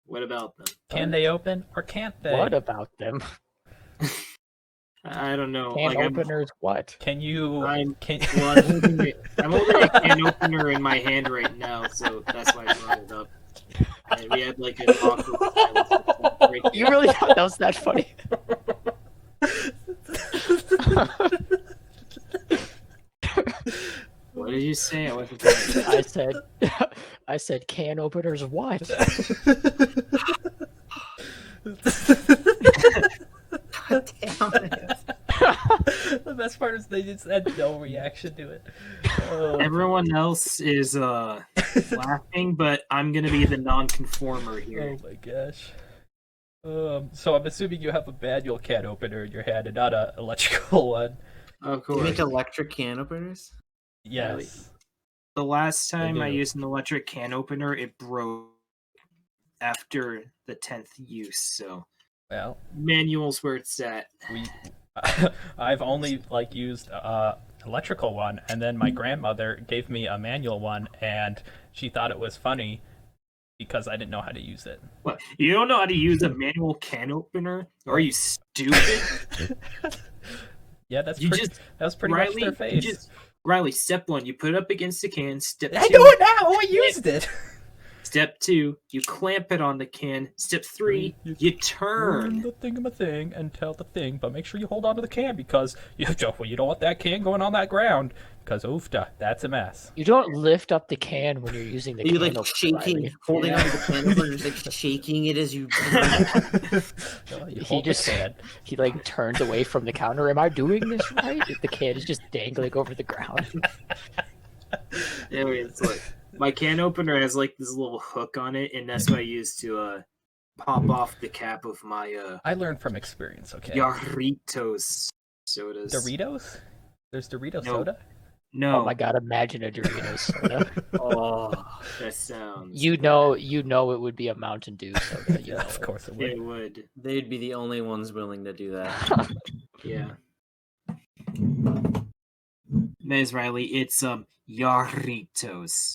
What about them? Can they open or can't they? What about them? I don't know. Can Like, openers what? Can you? I'm Can, well, I'm holding a can opener in my hand right now, so that's why I brought it up. And we had like an awkward silence. You really thought that was that funny? What did you say? I wasn't paying attention. I said can openers what? God damn it. The best part is they just had no reaction to it. Oh, Everyone else is laughing, but I'm gonna be the non-conformer here. oh my gosh. So I'm assuming you have a manual can opener in your hand and not an electrical one. Of Do you course. make electric can openers? Yes. The last time I do. used an electric can opener, it broke after the 10th use. So Well, manual's where it's at. I've only like used electrical one, and then my grandmother gave me a manual one, and she thought it was funny because I didn't know how to use it. What? You don't know how to use a manual can opener? Are you stupid? Yeah, that's You pretty, just- that was pretty Riley, much their face. Riley, step 1, you put it up against the can. Step 2, I know it now. I used it. Step 2, you clamp it on the can. Step 3, you Turn turn. the thing and tell the thing, but make sure you hold on to the can because you don't want that can going on that ground because oofta, that's a mess. You don't lift up the can when you're using the You're can. like shaking, holding Yeah. onto the can opener, just like shaking it as you. He just he like turns away from the counter. Am I doing this right? The can is just dangling over the ground. Anyway, it's like my can opener has like this little hook on it, and that's what I use to pop off the cap of my I learned from experience, okay? Doritos sodas. Doritos? There's Dorito No. soda? No. Oh my god! Imagine a Doritos soda. Oh, that sounds. You know it would be a Mountain Dew soda. You know Of course it would. It would. They'd be the only ones willing to do that. Yeah. Ms. Riley, it's Doritos.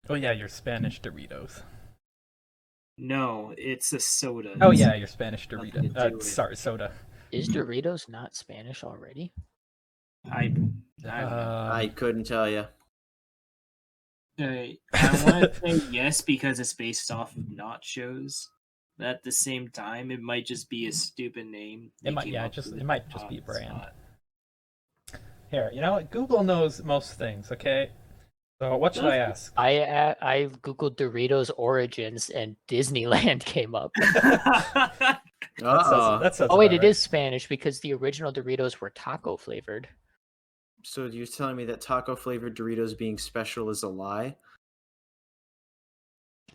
Oh yeah, your Spanish Doritos. No, it's a soda. Oh yeah, your Spanish Nothing Dorito. to do with it. Sorry, soda. Is Doritos not Spanish already? I don't know. I couldn't tell you. I want to say yes because it's based off of nachos. But at the same time, it might just be a stupid name. It might, came yeah, up just with it might just on be a the brand. spot. Here, you know what? Google knows most things, okay? So what should I ask? I googled Doritos origins and Disneyland came up. That says Oh wait, about it right. is Spanish because the original Doritos were taco flavored. So you're telling me that taco flavored Doritos being special is a lie?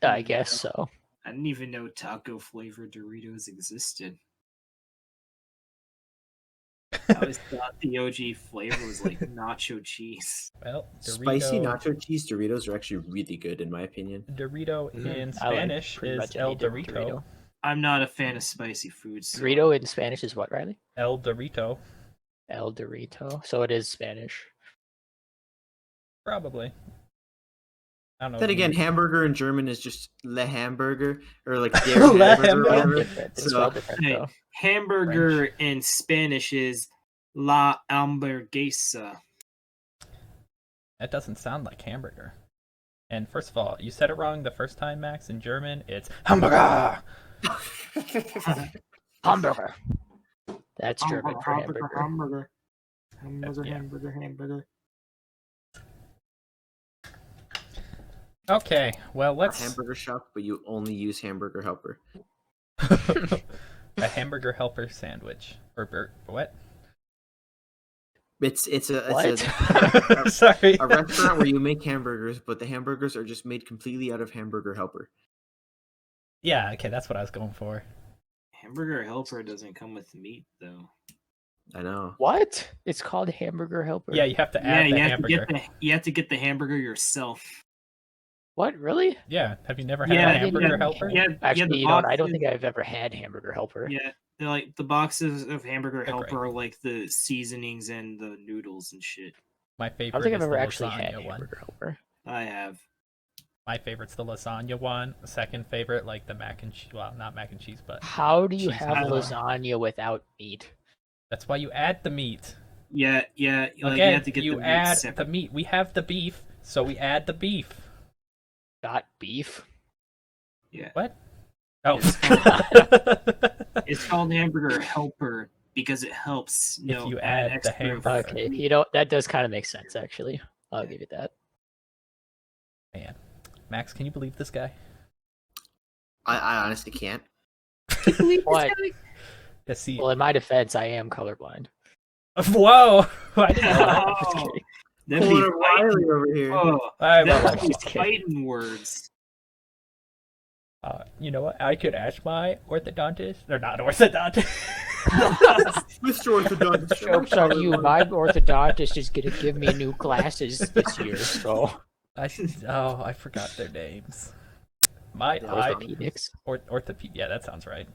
I guess so. I didn't even know taco flavored Doritos existed. I always thought the OG flavor was like nacho cheese. Well, Spicy nacho cheese Doritos are actually really good, in my opinion. Dorito in I like Spanish pretty is much El any different Dorito. I'm not a fan of spicy foods. So Dorito in Spanish is what, Riley? El Dorito, El Dorito. So it is Spanish. probably. I don't know. Then if again, you- hamburger in German is just le Hamburger, or like der Le Hamburger, or Hamburger. whatever. Different. It's So- spelled different Hey, though. hamburger in Spanish is la hamburguesa. That doesn't sound like hamburger. And first of all, you said it wrong the first time, Max. In German, it's hamburger. Hamburger. That's German for Hamburger, hamburger. hamburger, Yeah. hamburger. Okay, well A let's hamburger shop, but you only use hamburger helper. a hamburger helper sandwich or what? It's a What? Sorry. a restaurant where you make hamburgers, but the hamburgers are just made completely out of hamburger helper. Yeah, okay, that's what I was going for. Hamburger helper doesn't come with meat though. I know. What? It's called hamburger helper. Yeah, you have to Yeah, add you the have hamburger. you have to get the hamburger yourself. What? Really? Yeah, have you never had Yeah, a hamburger yeah, helper? yeah. Actually, the you know what? I don't boxes- think I've ever had hamburger helper. Yeah, they're like the boxes of hamburger They're helper are like the seasonings and the noodles and shit. My I favorite don't think is I've ever the actually had lasagna one. hamburger helper. I have. My favorite's the lasagna one. Second favorite, like the mac and cheese. Well, not mac and cheese, but How do you Cheese have pizza. lasagna without meat? that's why you add the meat. Yeah, yeah. Like, you Again, have to get you the meat add separate. the meat. We have the beef, so we add the beef. Not beef. Yeah, What? Oh. it's called hamburger helper because it helps. If you add the extra hamburger. Okay, you know that does kind of make sense actually. I'll give you that. Man, Max, can you believe this guy? I honestly can't. What? Yeah, see. Well, in my defense, I am colorblind. Whoa! I didn't know that. I'm just Oh, kidding. that'd be Pulling a Riley fighting. over here. Oh, I'm that'd be just kidding. fighting words. You know what? I could ask my orthodontist. Or not orthodontist. Mr. Orthodontist. Joke's on you. My orthodontist is gonna give me new glasses this year, so I forgot their names. My The eye orthopedics. orthopedic. Yeah, that sounds right.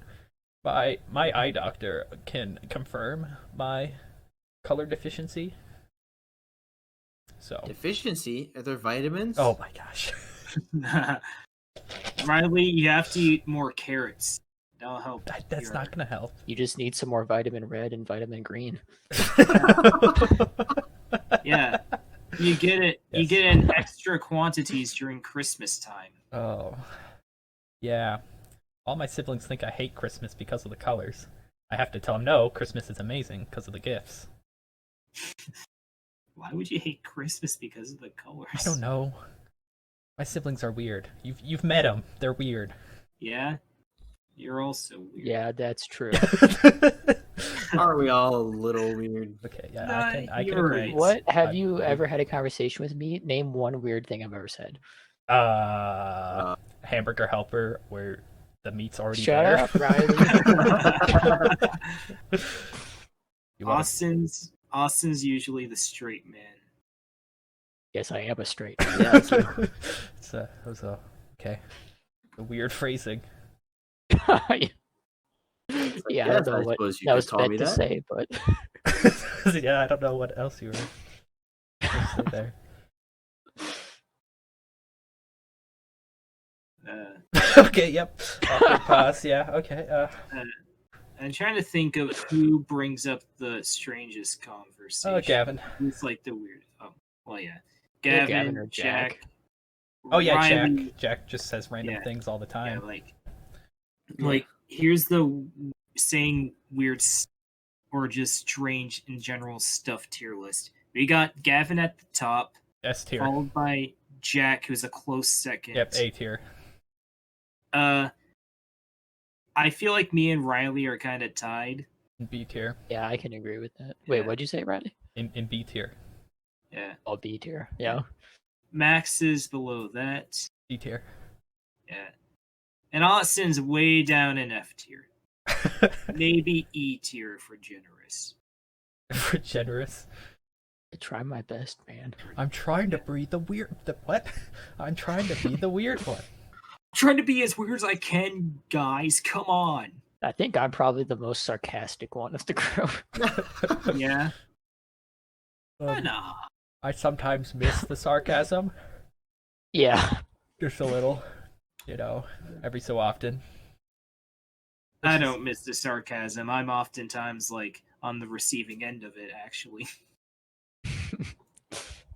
My eye doctor can confirm my color deficiency. So, Deficiency? Are there vitamins? oh my gosh. Riley, you have to eat more carrots. That'll help. That's your- not gonna help. You just need some more vitamin red and vitamin green. Yeah. You get it. You Yes. get in extra quantities during Christmas time. Oh, yeah. All my siblings think I hate Christmas because of the colors. I have to tell them no, Christmas is amazing because of the gifts. Why would you hate Christmas because of the colors? I don't know. My siblings are weird. You've met them. They're weird. Yeah, you're also weird. Yeah, that's true. Aren't we all a little weird? Okay, yeah, Nah, I can you're agree. right. What have I'm you weird. ever had a conversation with me? Name one weird thing I've ever said. Hamburger helper where the meat's already Shut there. up, Riley. You wanna- Austin's usually the straight man. Yes, I am a straight. Yeah, That was okay. The weird phrasing. Yeah, I yes, don't know I what suppose you that could was call meant me to that. say, but Yeah, I don't know what else you were supposed to say there. Okay, yep. Awkward pause. Yeah. Okay. I'm trying to think of who brings up the strangest conversation. Oh, Gavin. Who's like the weird? Oh, well, yeah. Either Gavin, Gavin or Jack. Oh yeah, Riley, Jack. Jack just says random Yeah. things all the Yeah, time. like here's the saying weird or just strange in general stuff tier list. We got Gavin at the top, S tier. followed by Jack, who's a close second. Yep, A tier. I feel like me and Riley are kind of tied. B tier. yeah, I can agree with that. Wait, Yeah. what'd you say, Riley? In B tier. Yeah. Oh, B tier. Yeah. Max is below that. D tier. Yeah. And Austin's way down in F tier. Maybe E tier for generous. For generous. I try my best, man. I'm trying to breathe the weird. What? I'm trying to be the weird one. Trying to be as weird as I can, guys. Come on. I think I'm probably the most sarcastic one of the group. Yeah. Um, Nah. I sometimes miss the sarcasm, Yeah. just a little. You know, every so often. I don't miss the sarcasm. I'm oftentimes like on the receiving end of it, actually.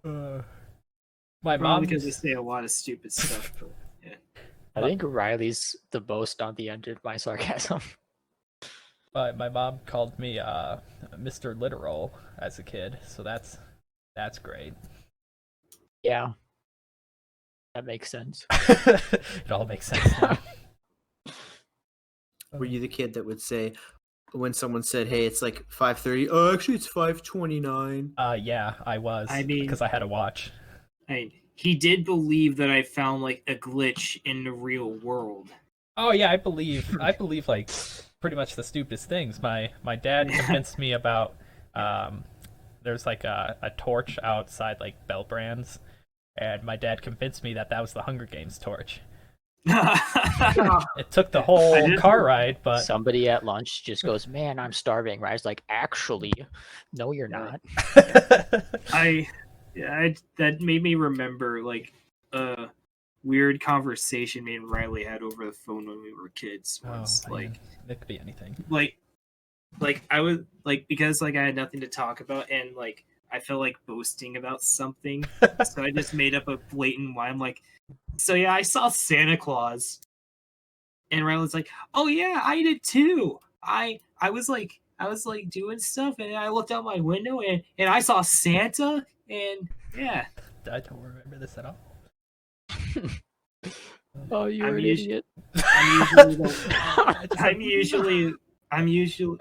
My Probably mom. because I say a lot of stupid stuff. But I think Riley's the most on the end of my sarcasm. My mom called me Mr. Literal as a kid, so that's great. Yeah. That makes sense. It all makes sense now. Were you the kid that would say when someone said, "Hey, it's like 5:30"? Oh, actually, it's 5:29. Yeah, I was. I mean- because I had a watch. he did believe that I found like a glitch in the real world. Oh yeah, I believe like pretty much the stupidest things. My dad convinced me about there's like a torch outside like Bell Brands, and my dad convinced me that was the Hunger Games torch. It took the I whole didn't- car ride, but Somebody at lunch just goes, "Man, I'm starving." Riley's like, "Actually, no, you're not." That made me remember like a weird conversation me and Riley had over the phone when we were kids once. man, it could be anything. like I was like, because like I had nothing to talk about and like I felt like boasting about something, so I just made up a blatant lie. I'm like, so yeah, I saw Santa Claus, and Riley's like, oh yeah, I did too. I was like doing stuff, and I looked out my window and I saw Santa, and yeah. I don't remember this at all. Oh, you're I'm an usu- idiot.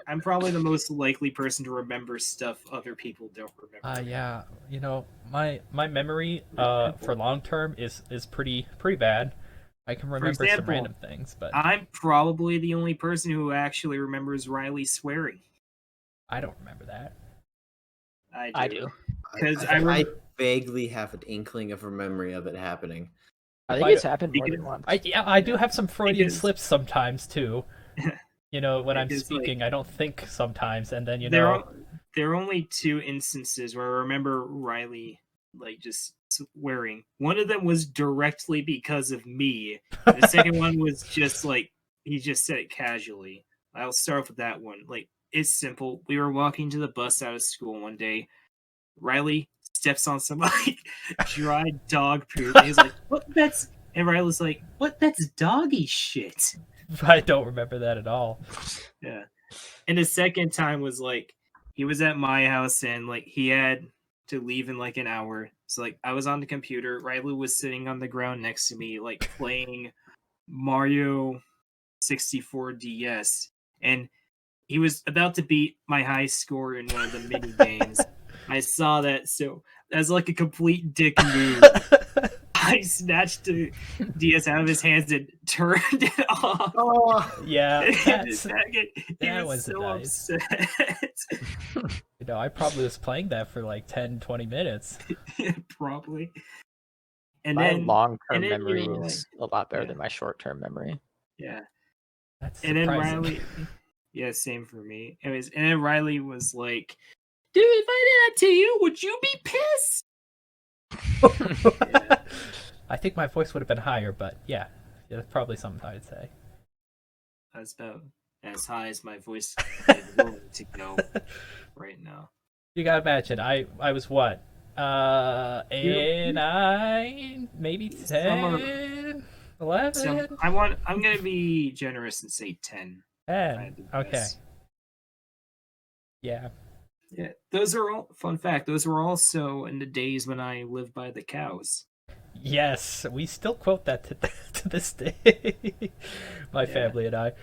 I'm probably the most likely person to remember stuff other people don't remember. Yeah, you know, my memory for long term is pretty bad. I can remember some example, random things, but I'm probably the only person who actually remembers Riley swearing. I don't remember that. I do. 'Cause I vaguely have an inkling of a memory of it happening. I think I- it's happened more than because- once. I do have some Freudian Because- slips sometimes too. You know, when I'm Because, like, speaking, I don't think sometimes, and then there are only two instances where I remember Riley like just swearing. One of them was directly because of me. The second one was just like he just said it casually. I'll start off with that one. Like, it's simple. We were walking to the bus out of school one day. Riley steps on some like dried dog poop. And he's like, "What? That's." And Riley's like, "What? That's doggy shit." I don't remember that at all. Yeah. And the second time was like he was at my house and like he had to leave in like an hour. So like I was on the computer, Riley was sitting on the ground next to me, like playing Mario 64 DS, and he was about to beat my high score in one of the mini games. I saw that, so as like a complete dick move, I snatched the DS out of his hands and turned it off. Oh, Yeah, He that was so nice. upset. You know, I probably was playing that for like 10, 20 minutes. Probably. And My then long-term you memory were is a lot better yeah. than my short-term memory. yeah. That's And then surprising. Riley, yeah, same for me. Anyways, and then Riley was like, "Dude, if I did that to you, would you be pissed?" Yeah. I think my voice would have been higher, but yeah, that's probably something I'd say. That's about as high as my voice is willing to go right now. You gotta imagine, I was what? 8, 9, maybe 10, 11? So I'm gonna be generous and say 10. 10. Okay. Yes. Yeah. Yeah, those are all fun fact. Those were also in the days when I lived by the cows. Yes, we still quote that to this day. My Yeah. family and I.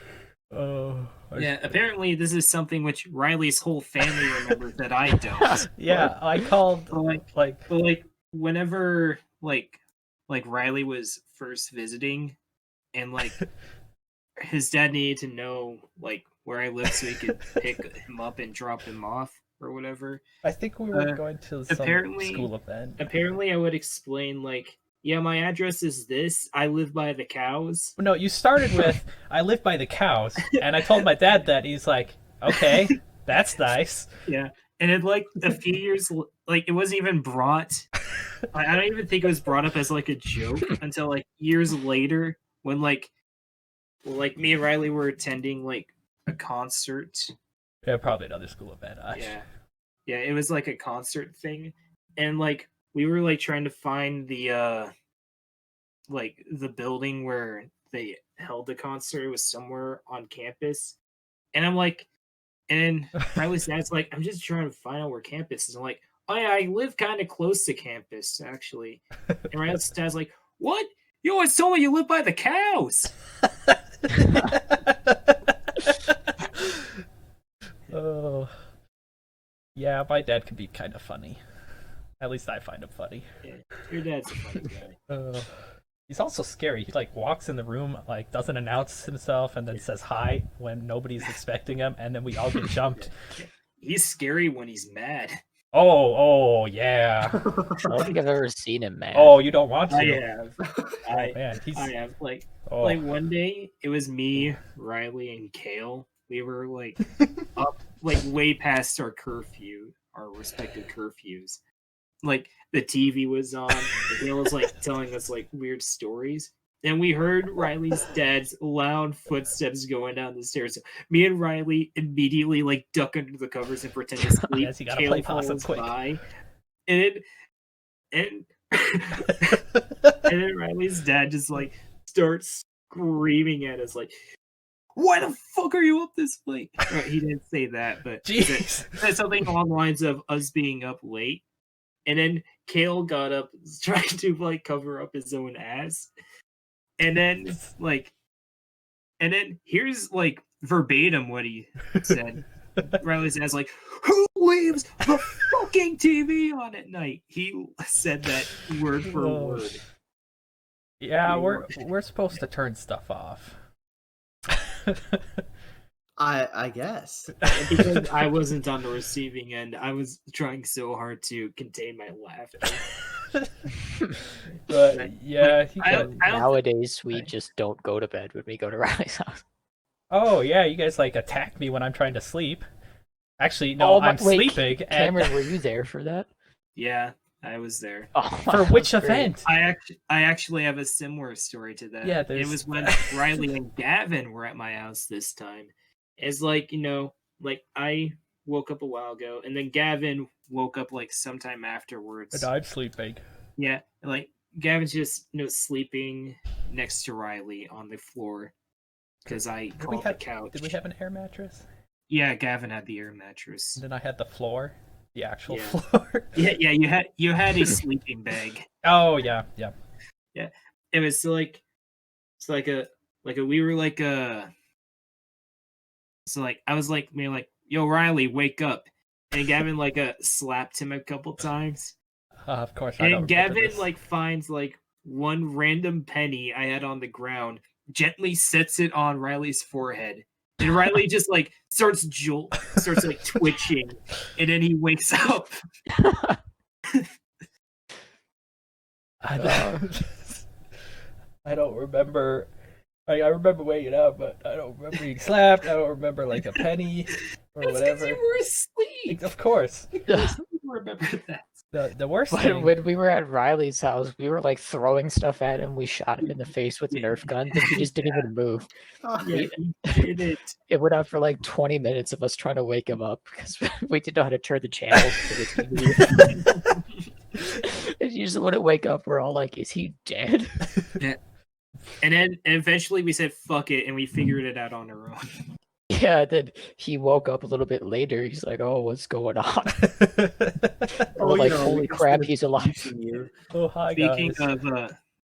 Oh. Yeah, apparently this is something which Riley's whole family remembers that I don't. Yeah, I called But like whenever like Riley was first visiting and like his dad needed to know like where I lived so he could pick him up and drop him off or whatever. I think we were going to some apparently- school event. Apparently I would explain like, yeah, my address is this. I live by the cows. No, you started with, I live by the cows, and I told my dad that. He's like, okay, that's nice. Yeah. And it like a few years like it wasn't even brought I don't even think it was brought up as like a joke until like years later when like me and Riley were attending like a concert. Yeah, probably another school event. Yeah, it was like a concert thing, and like we were like trying to find the building where they held the concert. It was somewhere on campus, and I'm like, and Riley's dad's like, I'm just trying to find out where campus is. I'm like, oh yeah, I live kind of close to campus actually, and Riley's dad's like, what? You always told me you live by the cows. Oh, yeah, my dad can be kind of funny. At least I find him funny. Yeah, your dad's a funny guy. He's also scary. He like walks in the room, like doesn't announce himself, and then says hi when nobody's expecting him, and then we all get jumped. He's scary when he's mad. Oh, yeah. I don't think I've ever seen him, man. Oh, you don't want to? I have. Man, I have. Like oh. one day, it was me, Riley, and Kale. We were like up, like way past our curfew, our respective curfews. Like the TV was on. Kale was like telling us like weird stories. And we heard Riley's dad's loud footsteps going down the stairs. So me and Riley immediately like duck under the covers and pretend to sleep. Yes, you gotta play possum quick. By, and and then Riley's dad just like starts screaming at us like, "Why the fuck are you up this late?" Right, he didn't say that, but said something along the lines of us being up late. And then Kale got up trying to like cover up his own ass. And then here's like verbatim what he said. Riley's dad's like, "Who leaves the fucking TV on at night?" He said that word for word. Yeah, we're supposed to turn stuff off. I guess. Because I wasn't on the receiving end, I was trying so hard to contain my laughter. But yeah, nowadays we just don't go to bed when we go to Riley's house. Oh yeah, you guys like attack me when I'm trying to sleep. Actually, no, I'm sleeping. Cameron, were you there for that? Yeah, I was there. Oh, for which event? I actually have a similar story to that. Yeah, it was when Riley and Gavin were at my house this time. It's like, like I woke up a while ago, and then Gavin woke up like sometime afterwards. And I'm sleeping. Yeah, and, like Gavin's just sleeping next to Riley on the floor because I called the couch. Did we have an air mattress? Yeah, Gavin had the air mattress. And then I had the floor, the actual Yeah. floor. Yeah, you had a sleeping bag. Oh yeah. It was like we were like so like I was like being like, yo Riley, wake up. And Gavin like slapped him a couple times. Of course I don't And remember Gavin this. like finds like one random penny I had on the ground, gently sets it on Riley's forehead. And Riley just like starts like twitching, and then he wakes up. I don't remember. I remember waking up, but I don't remember being slapped. I don't remember like a penny or That's 'cause whatever. you were asleep. Of course. I remember that. The worst thing. When we were at Riley's house, we were like throwing stuff at him. We shot him in the face with Nerf guns, and he just didn't even move. Yeah, he did it. It went on for like 20 minutes of us trying to wake him up because we didn't know how to turn the channels to the TV. And you just wouldn't wake up. We're all like, "Is he dead?" And then eventually we said fuck it, and we figured it out on our own. Yeah. Then he woke up a little bit later. He's like, "Oh, what's going on?" We're like, "Holy crap, he's alive!" Oh hi guys.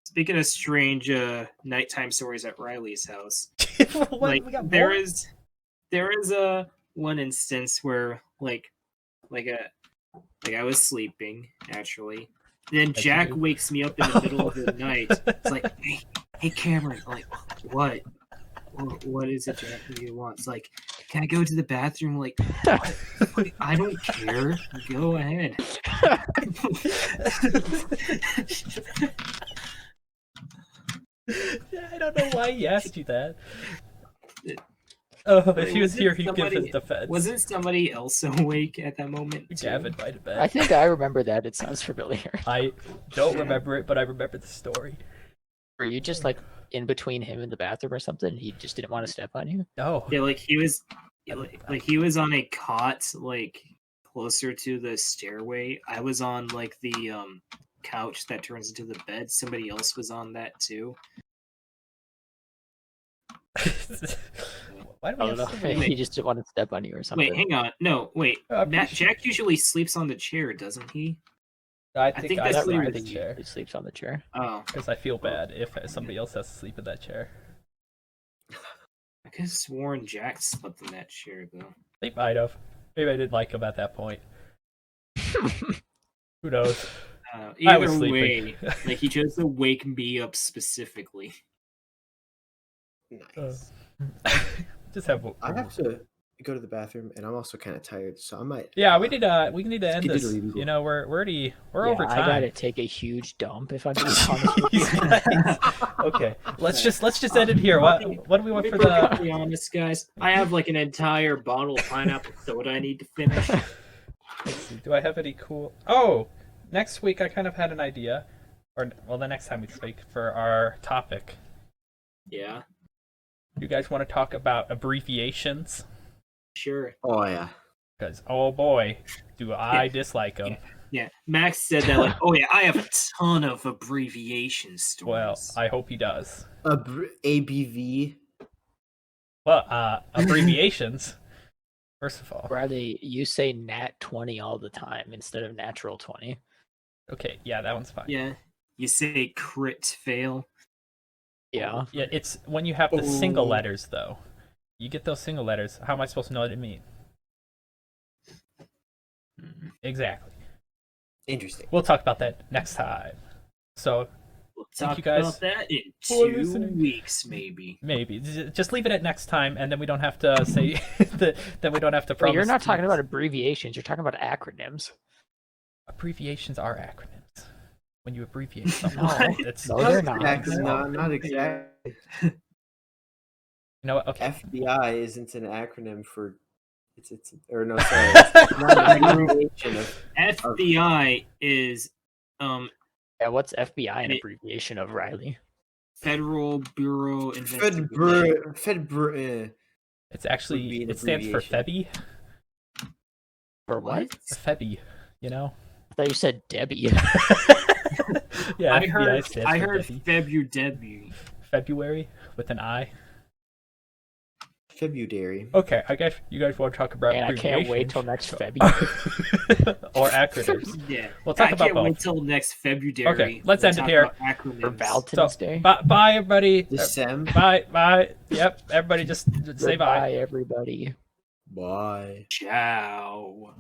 Speaking of strange nighttime stories at Riley's house, What? like We got there more? is a one instance where like I was sleeping naturally. Then As you Jack do. wakes me up in the middle of the night. It's like, hey Cameron, I'm like, what? What is it, Jack? What do you want? It's like, can I go to the bathroom? Like, what? I don't care. Go ahead. I don't know why he asked you that. Oh, if he was Wasn't here, he'd give his somebody- defense. Wasn't somebody else awake at that moment? too? Gavin might have been. I think I remember that. It sounds familiar. I don't remember it, but I remember the story. Were you just like in between him and the bathroom or something? He just didn't want to step on you. Oh, Yeah, like he was, like he was on a cot, like closer to the stairway. I was on like the couch that turns into the bed. Somebody else was on that too. why do I we don't know. have so Maybe many? he just didn't want to step on you or something. Wait, hang on. No, wait. I'm Nat, pretty sure- Jack usually sleeps on the chair, doesn't he? I think think I that's That sleep what in he the Riley chair usually sleeps on the chair. Oh, because I feel bad if somebody else has to sleep in that chair. I could have sworn Jack slept in that chair though. They might have. Maybe I didn't like him at that point. Who knows? I Either was way, sleeping. like he chose to wake me up specifically. Nice. Just have. I have to go to the bathroom, and I'm also kind of tired, so I might. Yeah, we need to end this. Skididdly-doo. You know, we're Yeah, over I time. gotta take a huge dump if I'm being honest with You you. guys. Okay, let's just end it here. What do we want for the? Perfectly honest, guys, I have like an entire bottle of pineapple soda I need to finish. Let's see, do I have any cool? Oh, next week I kind of had an idea, or well, the next time we speak for our topic. Yeah, You guys want to talk about abbreviations? sure. Oh yeah. Because oh boy, do I dislike them. Yeah, Max said that like, oh yeah, I have a ton of abbreviation stories. Well, I hope he does. ABV. Well, abbreviations. First of all, Riley, you say nat 20 all the time instead of natural 20. okay, yeah, that one's fine. Yeah, you say crit fail. Yeah. Yeah, it's when you have the single Oh. letters though. You get those single letters. How am I supposed to know what it means? Exactly. Interesting. We'll talk about that next time. So We'll Thank talk you guys about that in for 2 listening. weeks, maybe. maybe just leave it at next time, and then we don't have to say that. Then we don't have to But promise. you're not talking to- about abbreviations, you're talking about acronyms. abbreviations are acronyms. When you abbreviate something, No. it's No, they're not. Exactly, not exactly. you know what? Okay. FBI isn't an acronym for. It's or no, sorry. It's not an abbreviation of. FBI is Yeah, what's FBI an It- abbreviation of, Riley? Federal Bureau Investigation. Fedbr. It's actually Would be an it stands for abbreviation. FEBI. For what? FEBI. You know? I thought you said Debbie. Yeah, I heard FBI stands for Debbie. February. February with an I. February. Okay, I guess you guys want to talk about And I can't wait till next February. or acronyms. Yeah. We'll talk I about can't both. wait till next February. Okay, let's We'll end it talk here. about acronyms. For Valentine's Day. Bye, everybody. December. Bye. Yep, everybody just say bye. Goodbye, everybody. Bye. Ciao.